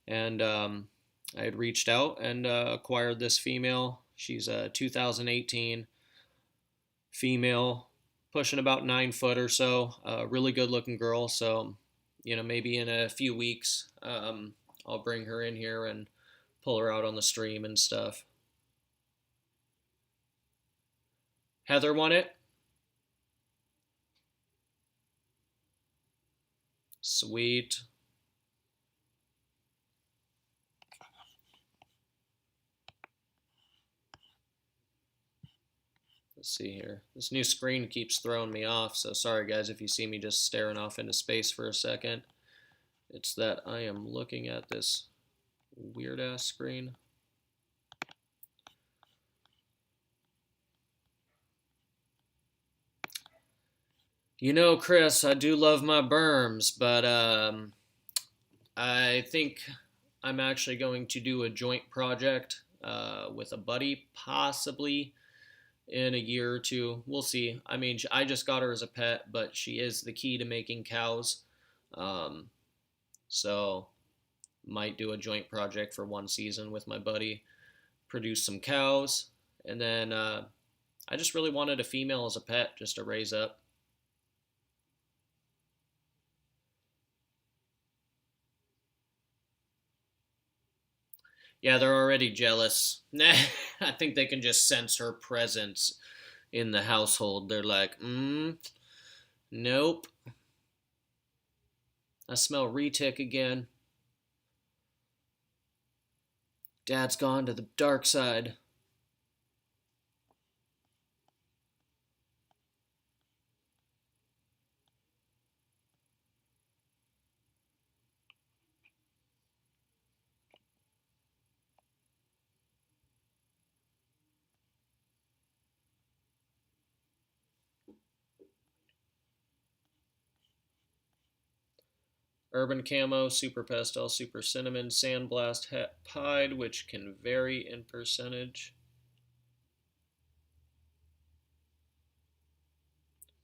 and I had reached out and acquired this female. She's a 2018 female, pushing about 9 foot or so. Really good looking girl. So, maybe in a few weeks, I'll bring her in here and pull her out on the stream and stuff. Heather won it. Sweet. Let's see here. This new screen keeps throwing me off, so sorry guys if you see me just staring off into space for a second. It's that I am looking at this weird ass screen. Chris, I do love my berms, but I think I'm actually going to do a joint project with a buddy, possibly in a year or two. We'll see. I mean, I just got her as a pet, but she is the key to making cows. So might do a joint project for one season with my buddy, produce some cows, and then I just really wanted a female as a pet just to raise up. Yeah, they're already jealous. I think they can just sense her presence in the household. They're like, nope. I smell retic again. Dad's gone to the dark side. Urban Camo, Super Pastel, Super Cinnamon, Sandblast, Het Pied, which can vary in percentage.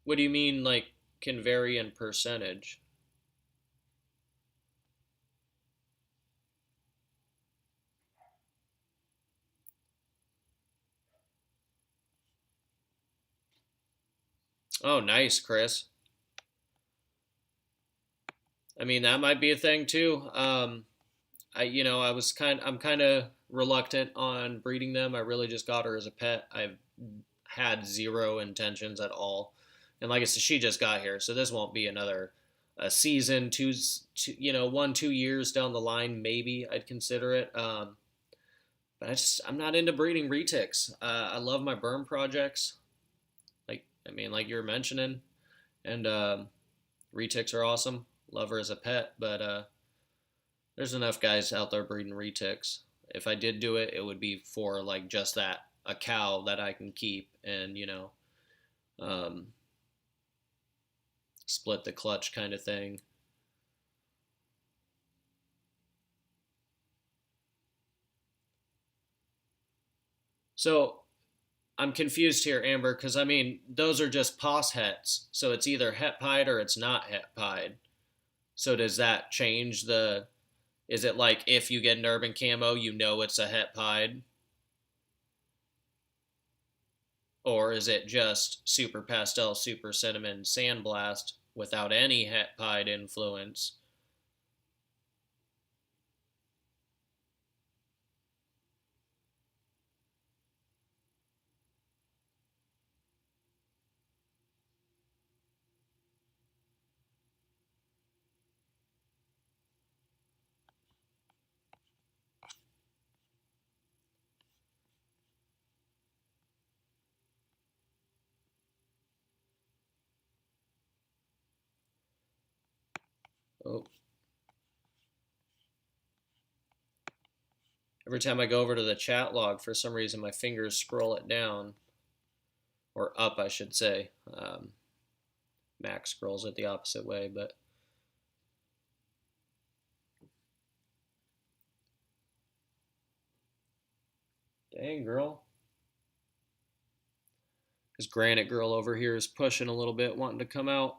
What do you mean, like, can vary in percentage? Oh, nice, Chris. I mean, that might be a thing too. I'm kind of reluctant on breeding them. I really just got her as a pet. I've had zero intentions at all. And like I said, she just got here, so this won't be another a season, two, 1, 2 years down the line. Maybe I'd consider it. But I'm not into breeding retics. I love my burn projects, like you were mentioning, and retics are awesome. Love her as a pet, but there's enough guys out there breeding retics. If I did do it, it would be for like just that a cow that I can keep and um, split the clutch kind of thing. So I'm confused here, Amber, because I mean those are just pos hets, so it's either het pied or it's not het pied. So does that change the? Is it like if you get an urban camo, you know it's a het pied, or is it just super pastel, super cinnamon sandblast without any het pied influence? Oh, every time I go over to the chat log, for some reason my fingers scroll it down or up, I should say. Max scrolls it the opposite way, but dang girl. This Granite girl over here is pushing a little bit, wanting to come out.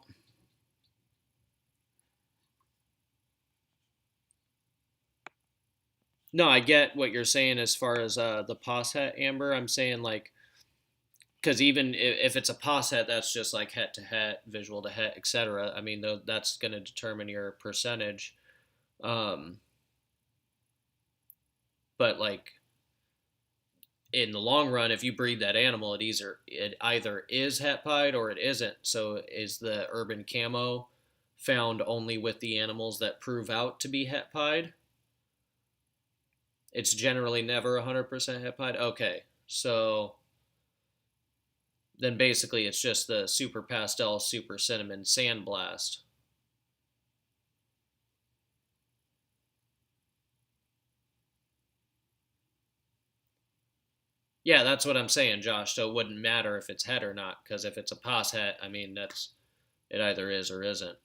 No, I get what you're saying as far as the pos het, Amber. I'm saying like, because even if it's a pos het, that's just like het to het, visual to het, etc. I mean, that's going to determine your percentage. Um, but like in the long run, if you breed that animal, it either is het pied or it isn't. So is the urban camo found only with the animals that prove out to be het pied? It's generally never 100% het pied. Okay, so then basically it's just the super pastel, super cinnamon sandblast. Yeah, that's what I'm saying, Josh. So it wouldn't matter if it's het or not, because if it's a pos het, I mean that's it either is or isn't.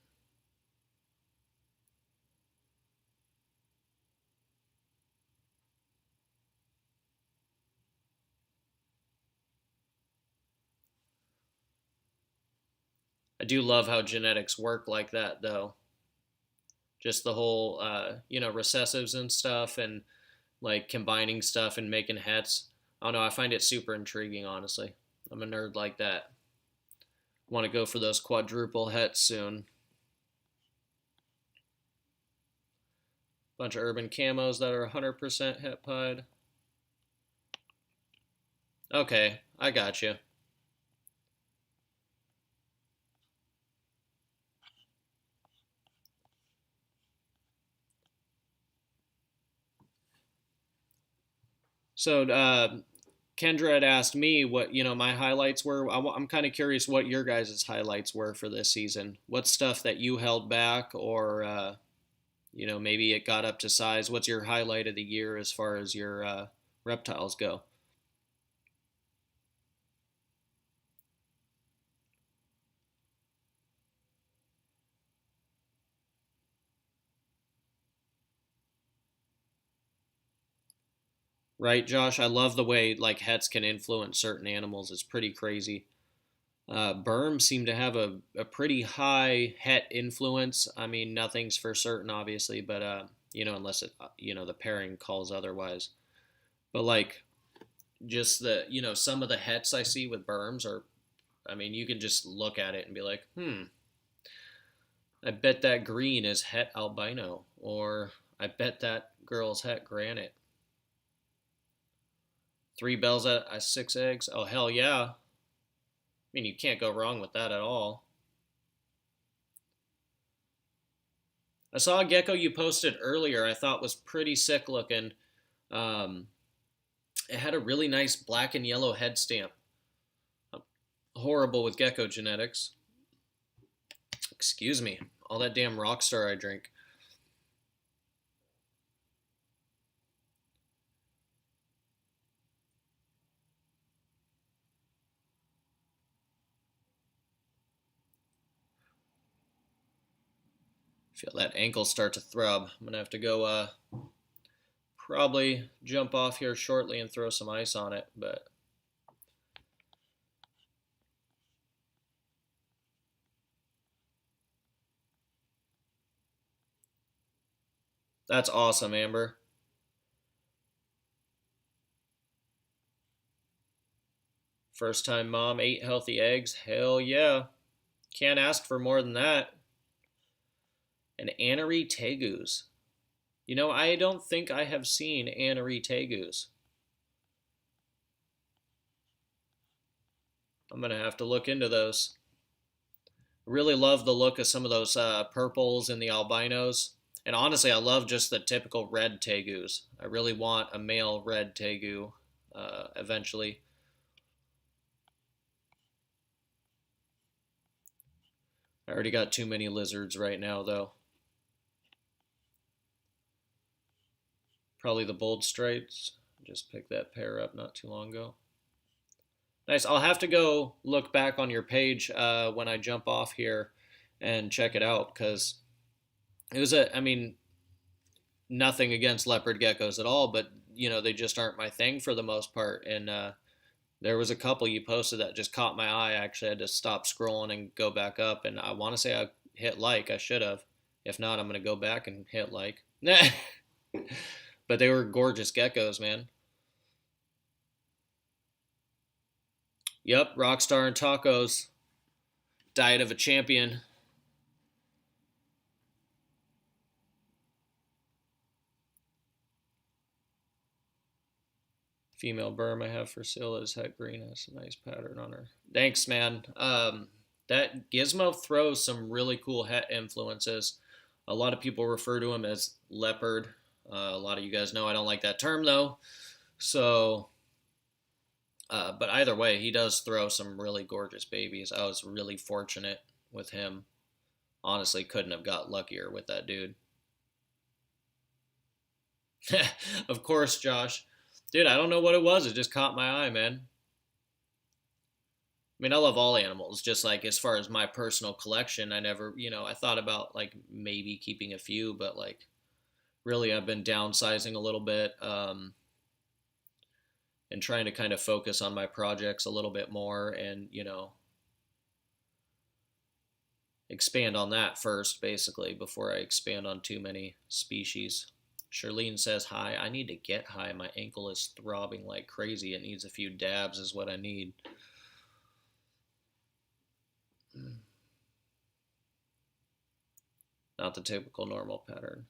I do love how genetics work like that, though. Just the whole, recessives and stuff, and like combining stuff and making hets. I don't know. I find it super intriguing, honestly. I'm a nerd like that. Want to go for those quadruple hets soon. Bunch of urban camos that are 100% het pied. Okay, I got you. So Kendra had asked me what my highlights were. I'm kind of curious what your guys' highlights were for this season. What stuff that you held back, or maybe it got up to size. What's your highlight of the year as far as your reptiles go? Right, Josh? I love the way like hets can influence certain animals. It's pretty crazy. Berms seem to have a pretty high het influence. I mean, nothing's for certain, obviously, but unless the pairing calls otherwise. But like just some of the hets I see with berms are I mean, you can just look at it and be like, I bet that green is het albino, or I bet that girl's het granite. 3 bells at 6 eggs. Oh, hell yeah. I mean, you can't go wrong with that at all. I saw a gecko you posted earlier I thought was pretty sick looking. Um, it had a really nice black and yellow head stamp. I'm horrible with gecko genetics. Excuse me. All that damn Rockstar I drink. Feel that ankle start to throb. I'm going to have to go probably jump off here shortly and throw some ice on it, but that's awesome, Amber. First time mom, 8 healthy eggs. Hell yeah. Can't ask for more than that. An Annery Tegus. You know, I don't think I have seen Annery Tegus. I'm going to have to look into those. Really love the look of some of those purples and the albinos. And honestly, I love just the typical red tegus. I really want a male red tegu eventually. I already got too many lizards right now, though. Probably the bold stripes. Just picked that pair up not too long ago. Nice. I'll have to go look back on your page when I jump off here and check it out because it was I mean, nothing against leopard geckos at all, but you know, they just aren't my thing for the most part. And there was a couple you posted that just caught my eye. I actually had to stop scrolling and go back up, and I want to say I hit like. I should have. If not, I'm gonna go back and hit like. But they were gorgeous geckos, man. Yep, Rockstar and tacos. Diet of a champion. Female berm I have for sale is het green. Has a nice pattern on her. Thanks, man. That Gizmo throws some really cool het influences. A lot of people refer to him as leopard. A lot of you guys know I don't like that term though. So, but either way, he does throw some really gorgeous babies. I was really fortunate with him. Honestly, couldn't have got luckier with that dude. Of course, Josh. Dude, I don't know what it was. It just caught my eye, man. I mean, I love all animals. Just like as far as my personal collection, I never, I thought about like maybe keeping a few, but like really I've been downsizing a little bit and trying to kind of focus on my projects a little bit more and, expand on that first, basically, before I expand on too many species. Charlene says, hi, I need to get high. My ankle is throbbing like crazy. It needs a few dabs is what I need. Not the typical normal pattern.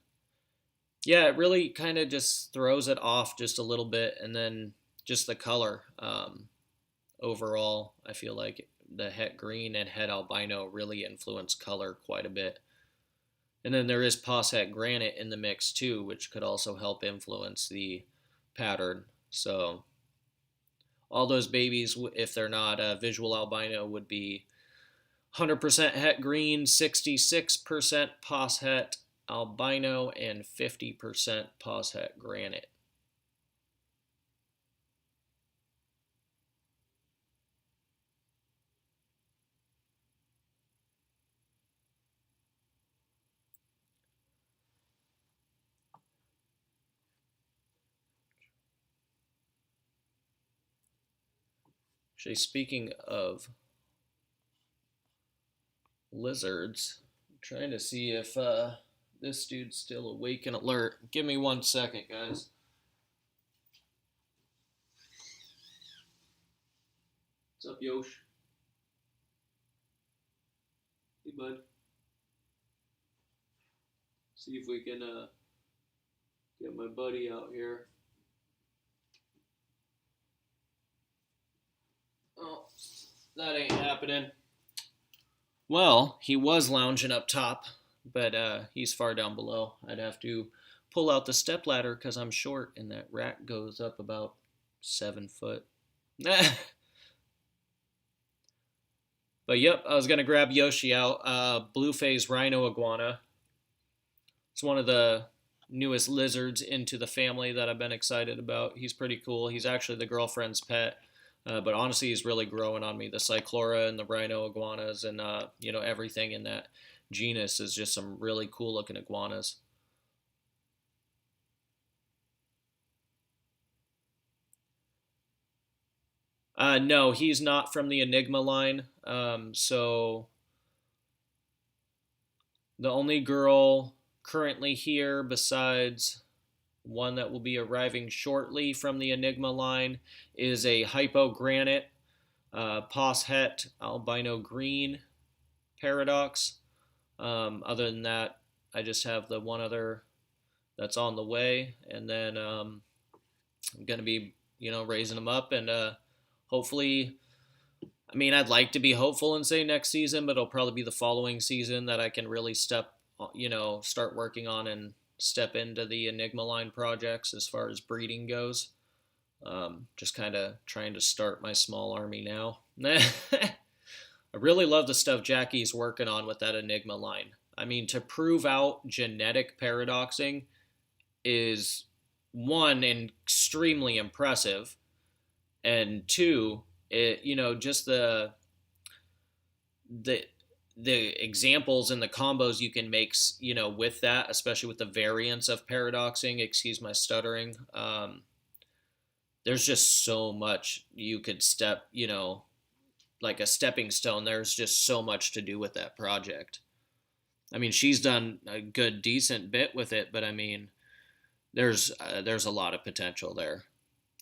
Yeah, it really kind of just throws it off just a little bit. And then just the color. Overall, I feel like the het green and het albino really influence color quite a bit. And then there is pos het granite in the mix too, which could also help influence the pattern. So all those babies, if they're not visual albino, would be 100% het green, 66% pos het albino, and 50% pos het granite. Actually, speaking of lizards, I'm trying to see if this dude's still awake and alert. Give me 1 second, guys. What's up, Yosh? bud. See if we can get my buddy out here. Oh, that ain't happening. Well, he was lounging up top, but he's far down below. I'd have to pull out the step ladder because I'm short, and that rack goes up about 7 foot. But yep, I was gonna grab Yoshi out. Blue phase rhino iguana. It's one of the newest lizards into the family that I've been excited about. He's pretty cool. He's actually the girlfriend's pet. But honestly, he's really growing on me. The cyclora and the rhino iguanas and, everything in that genus is just some really cool looking iguanas. No, he's not from the Enigma line. So the only girl currently here, besides one that will be arriving shortly from the Enigma line, is a hypogranite Poshet albino green paradox. Other than that, I just have the one other that's on the way, and then I'm gonna be raising them up, and hopefully, I mean, I'd like to be hopeful and say next season, but it'll probably be the following season that I can really start working on and step into the Enigma line projects as far as breeding goes. Just kind of trying to start my small army now. I really love the stuff Jackie's working on with that Enigma line. I mean, to prove out genetic paradoxing is one, extremely impressive, and two, just the the examples and the combos you can make, with that, especially with the variants of paradoxing. Excuse my stuttering. There's just so much you could step, like a stepping stone. There's just so much to do with that project. I mean, she's done a good, decent bit with it, but I mean, there's a lot of potential there,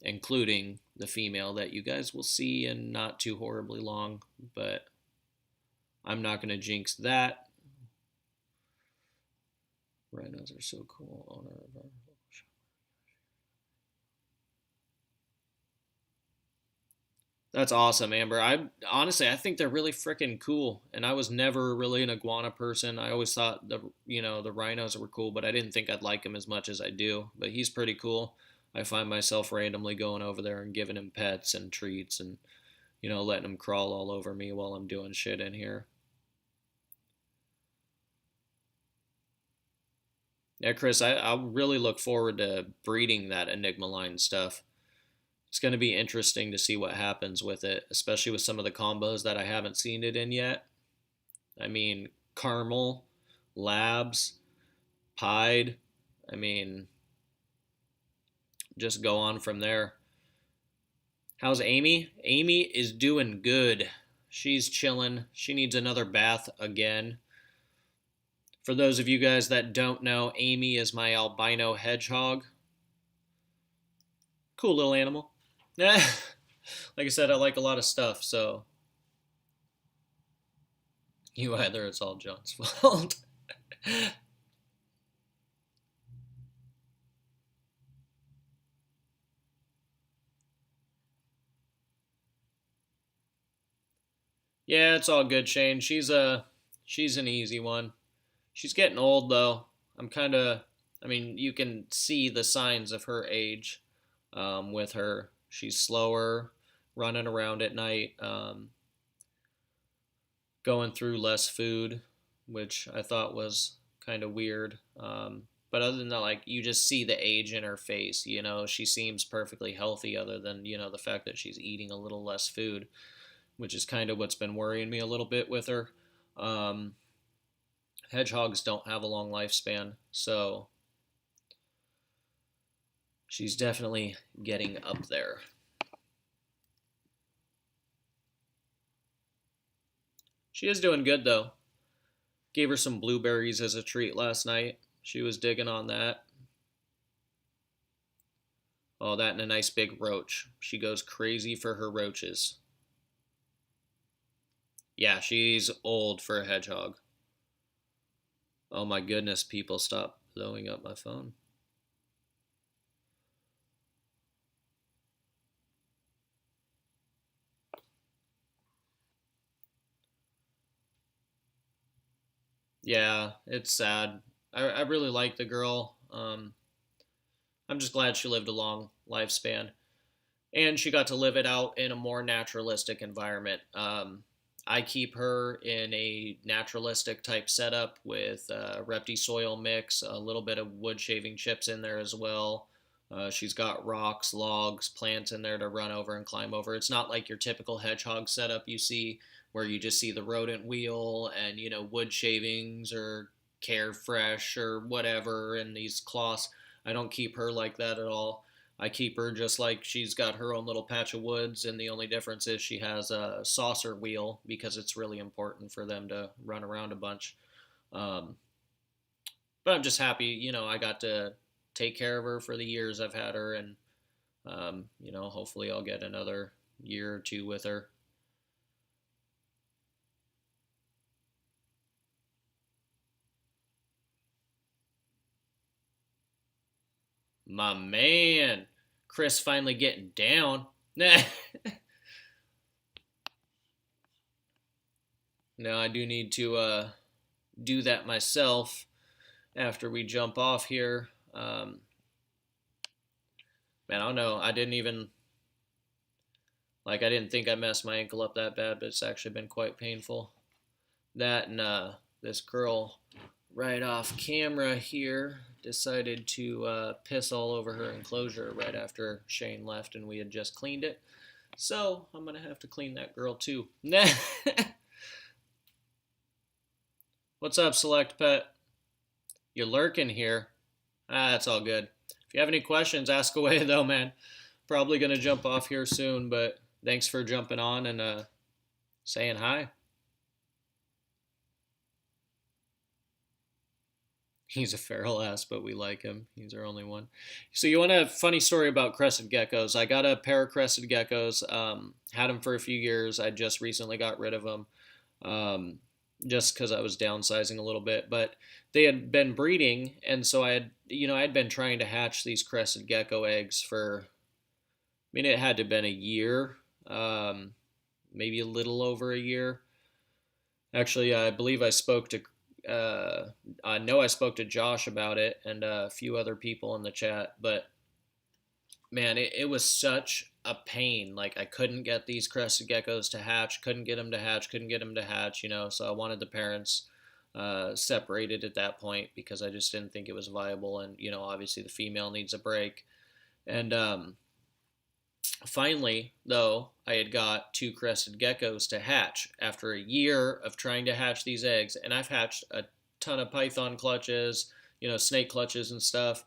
including the female that you guys will see in not too horribly long, but I'm not going to jinx that. Rhinos are so cool. Owner of our shop. That's awesome, Amber. I think they're really freaking cool. And I was never really an iguana person. I always thought the rhinos were cool, but I didn't think I'd like him as much as I do. But he's pretty cool. I find myself randomly going over there and giving him pets and treats and letting him crawl all over me while I'm doing shit in here. Yeah, Chris, I really look forward to breeding that Enigma line stuff. It's going to be interesting to see what happens with it, especially with some of the combos that I haven't seen it in yet. I mean, Caramel, Labs, Pied. I mean, just go on from there. How's Amy? Amy is doing good. She's chilling. She needs another bath again. For those of you guys that don't know, Amy is my albino hedgehog. Cool little animal. Like I said, I like a lot of stuff, so either it's all John's fault. Yeah, it's all good, Shane. She's an easy one. She's getting old though. I mean, you can see the signs of her age with her. She's slower, running around at night, going through less food, which I thought was kind of weird. But other than that, like, you just see the age in her face. She seems perfectly healthy, other than the fact that she's eating a little less food, which is kind of what's been worrying me a little bit with her. Hedgehogs don't have a long lifespan, so she's definitely getting up there. She is doing good, though. Gave her some blueberries as a treat last night. She was digging on that. Oh, that and a nice big roach. She goes crazy for her roaches. Yeah, she's old for a hedgehog. Oh my goodness, people stop blowing up my phone. Yeah, it's sad. I really like the girl. I'm just glad she lived a long lifespan. And she got to live it out in a more naturalistic environment. I keep her in a naturalistic type setup with repti soil mix, a little bit of wood shaving chips in there as well. She's got rocks, logs, plants in there to run over and climb over. It's not like your typical hedgehog setup you see, where you just see the rodent wheel and wood shavings or care fresh or whatever and these cloths. I don't keep her like that at all. I keep her just like she's got her own little patch of woods, and the only difference is she has a saucer wheel because it's really important for them to run around a bunch. Um, but I'm just happy, I got to take care of her for the years I've had her, and hopefully I'll get another year or two with her. My man, Chris finally getting down. No, I do need to do that myself after we jump off here. Man, I don't know. I didn't even I didn't think I messed my ankle up that bad, but it's actually been quite painful. That and this girl right off camera here decided to piss all over her enclosure right after Shane left and we had just cleaned it. So I'm gonna have to clean that girl too. What's up, Select Pet? You're lurking here. That's all good. If you have any questions, ask away though, man. Probably gonna jump off here soon, but thanks for jumping on and saying hi. He's a feral ass, but we like him. He's our only one. So you want a funny story about crested geckos? I got a pair of crested geckos. Had them for a few years. I just recently got rid of them, um, just because I was downsizing a little bit. But they had been breeding, and so I'd been trying to hatch these crested gecko eggs for. I mean, it had to have been a year, maybe a little over a year. Actually, I believe I know I spoke to Josh about it and a few other people in the chat, but man, it was such a pain. Like I couldn't get these crested geckos to hatch, couldn't get them to hatch, couldn't get them to hatch. So I wanted the parents separated at that point because I just didn't think it was viable, and obviously the female needs a break. And finally, though, I had got two crested geckos to hatch after a year of trying to hatch these eggs, and I've hatched a ton of python clutches, snake clutches and stuff.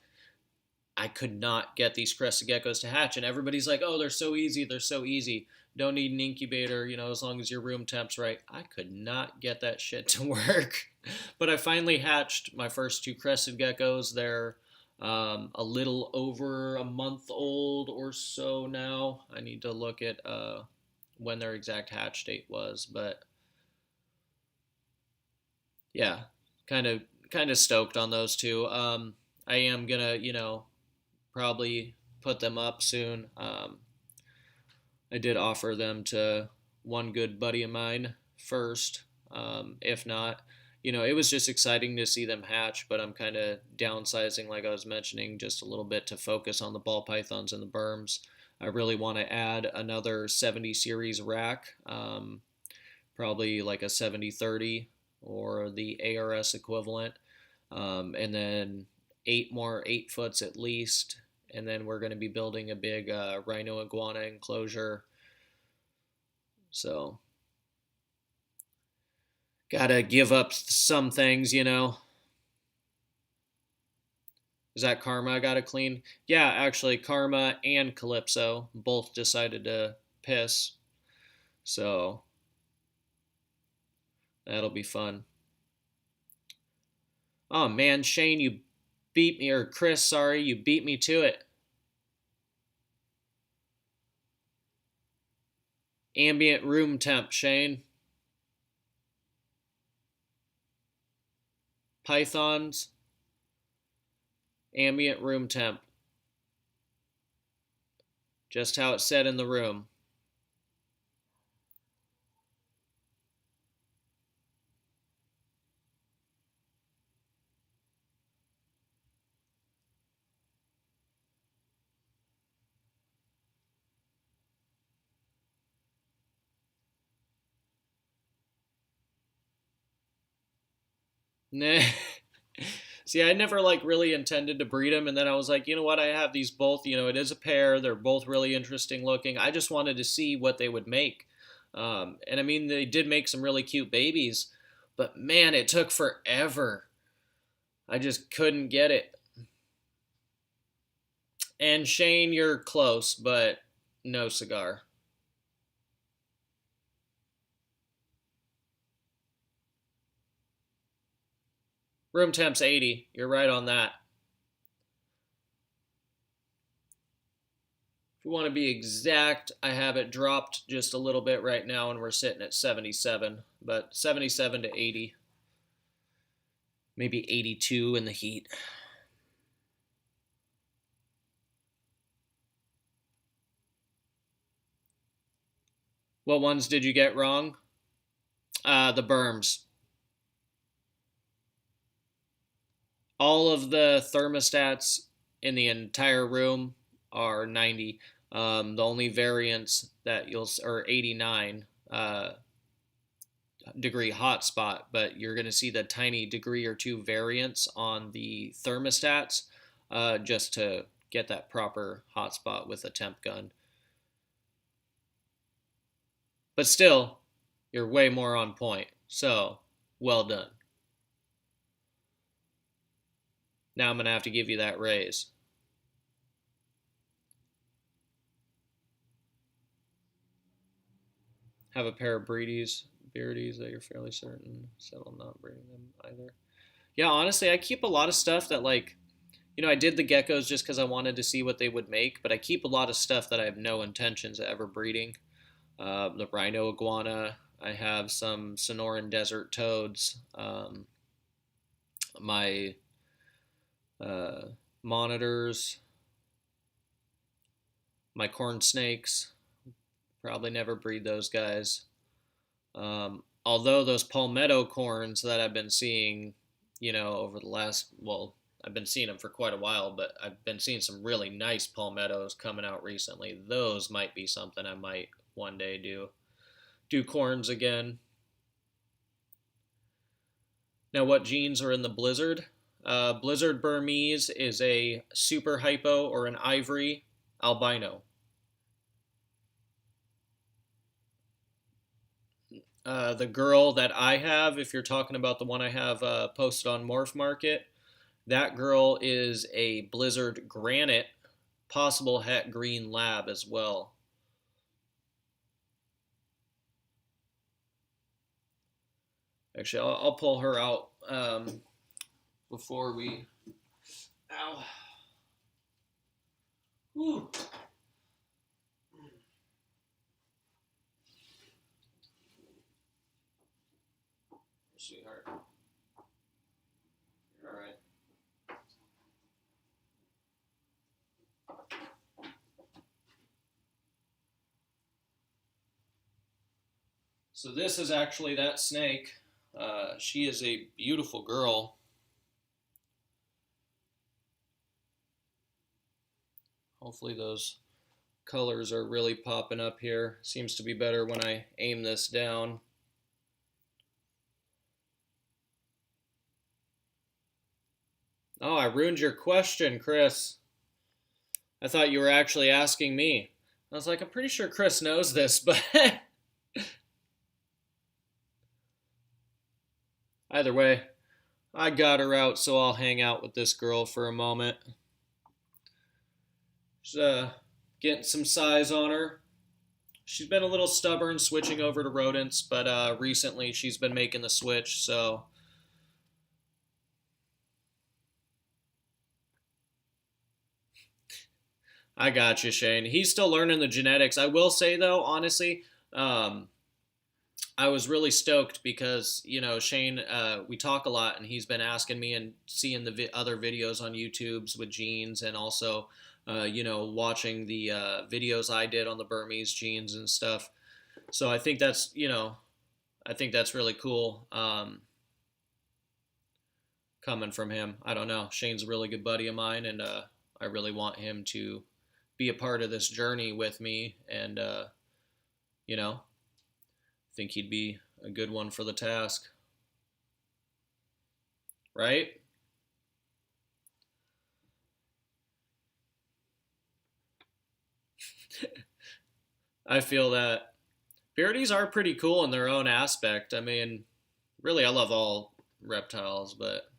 I could not get these crested geckos to hatch, and everybody's like, "Oh, they're so easy. They're so easy. Don't need an incubator, as long as your room temp's right." I could not get that shit to work, but I finally hatched my first two crested geckos. They're a little over a month old or so now. I need to look at when their exact hatch date was, but yeah, kind of kind of stoked on those two. I am gonna, probably put them up soon. I did offer them to one good buddy of mine first. If not, it was just exciting to see them hatch, but I'm kind of downsizing, like I was mentioning, just a little bit to focus on the ball pythons and the berms. I really want to add another 70 series rack, probably like a 70-30 or the ARS equivalent, and then 8 more 8 foots at least. And then we're going to be building a big rhino iguana enclosure. So gotta give up some things. Is that Karma I gotta clean? Yeah, actually, Karma and Calypso both decided to piss. So that'll be fun. Oh man, Shane, you beat me, or Chris, sorry, you beat me to it. Ambient room temp, Shane. Pythons, ambient room temp. Just how it's set in the room. Nah. See, I never like really intended to breed them, and then I was like, you know what? I have these both. It is a pair. They're both really interesting looking. I just wanted to see what they would make, and I mean, they did make some really cute babies, but man, it took forever. I just couldn't get it. And Shane, you're close, but no cigar. Room temp's 80. You're right on that. If you want to be exact, I have it dropped just a little bit right now, and we're sitting at 77, but 77 to 80. Maybe 82 in the heat. What ones did you get wrong? The berms. All of the thermostats in the entire room are 90. The only variance that you'll are 89 degree hotspot, but you're going to see the tiny degree or two variance on the thermostats just to get that proper hotspot with a temp gun. But still, you're way more on point. So, well done. Now I'm going to have to give you that raise. Have a pair of beardies that you're fairly certain settle not breeding them either. Yeah, honestly, I keep a lot of stuff that I did the geckos just because I wanted to see what they would make, but I keep a lot of stuff that I have no intentions of ever breeding. The rhino iguana. I have some Sonoran desert toads. My monitors. My corn snakes. Probably never breed those guys. Although those palmetto corns that I've been seeing, over the I've been seeing them for quite a while, but I've been seeing some really nice palmettos coming out recently. Those might be something I might one day do. Do corns again. Now, what genes are in the Blizzard? Blizzard Burmese is a super hypo or an ivory albino. The girl that I have, if you're talking about the one I have posted on Morph Market, that girl is a Blizzard Granite, possible het green lab as well. Actually, I'll pull her out before we. Ow. Whew. Sweetheart. You're all right. So this is actually that snake. She is a beautiful girl. Hopefully those colors are really popping up here. Seems to be better when I aim this down. Oh, I ruined your question, Chris. I thought you were actually asking me. I was like, I'm pretty sure Chris knows this, but either way, I got her out, so I'll hang out with this girl for a moment. She's getting some size on her. She's been a little stubborn switching over to rodents, but recently she's been making the switch, so I got you, Shane. He's still learning the genetics. I will say, though, honestly, I I was really stoked because, Shane, we talk a lot, and he's been asking me and seeing the other videos on YouTube's with jeans, and also, watching the videos I did on the Burmese jeans and stuff. So I think that's really cool, coming from him. I don't know. Shane's a really good buddy of mine, and I really want him to be a part of this journey with me, and I think he'd be a good one for the task, right? I feel that Beardies are pretty cool in their own aspect. I mean, really, I love all reptiles, but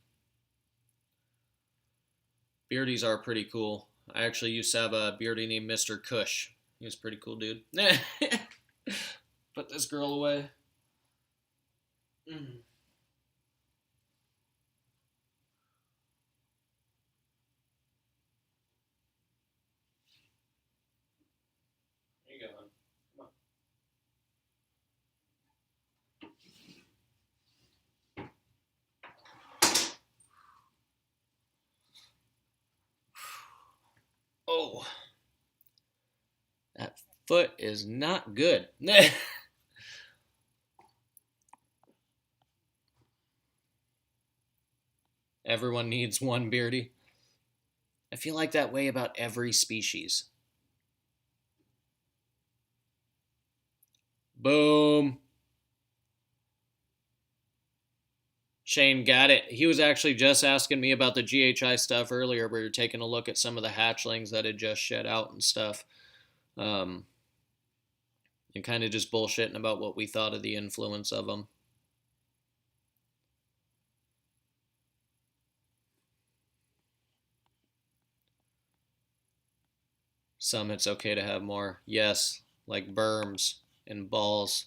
Beardies are pretty cool. I actually used to have a Beardy named Mr. Cush. He was a pretty cool dude. Put this girl away. Mm. There you go, hon. Come on. Oh, that foot is not good. Everyone needs one Beardy. I feel like that way about every species. Boom. Shane got it. He was actually just asking me about the GHI stuff earlier. We were taking a look at some of the hatchlings that had just shed out and stuff. Um, and kind of just bullshitting about what we thought of the influence of them. Some it's okay to have more. Yes, like berms and balls.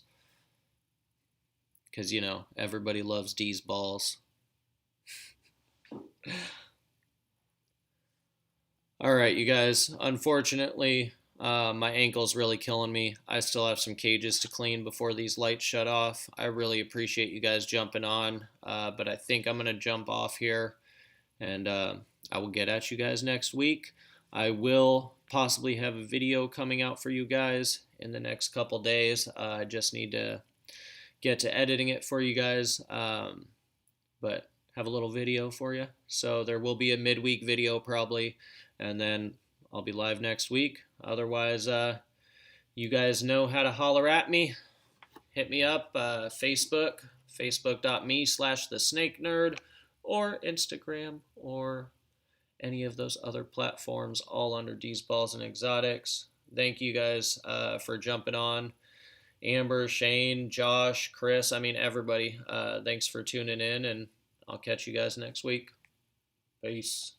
Because, everybody loves D's balls. All right, you guys. Unfortunately, my ankle's really killing me. I still have some cages to clean before these lights shut off. I really appreciate you guys jumping on, but I think I'm going to jump off here, and I will get at you guys next week. I will possibly have a video coming out for you guys in the next couple days. I just need to get to editing it for you guys, but have a little video for you. So there will be a midweek video probably, and then I'll be live next week. Otherwise, you guys know how to holler at me. Hit me up, Facebook, facebook.me/thesnakenerd, or Instagram, or any of those other platforms, all under D's Balls and Exotics. Thank you guys for jumping on. Amber, Shane, Josh, Chris, I mean, everybody. Thanks for tuning in, and I'll catch you guys next week. Peace.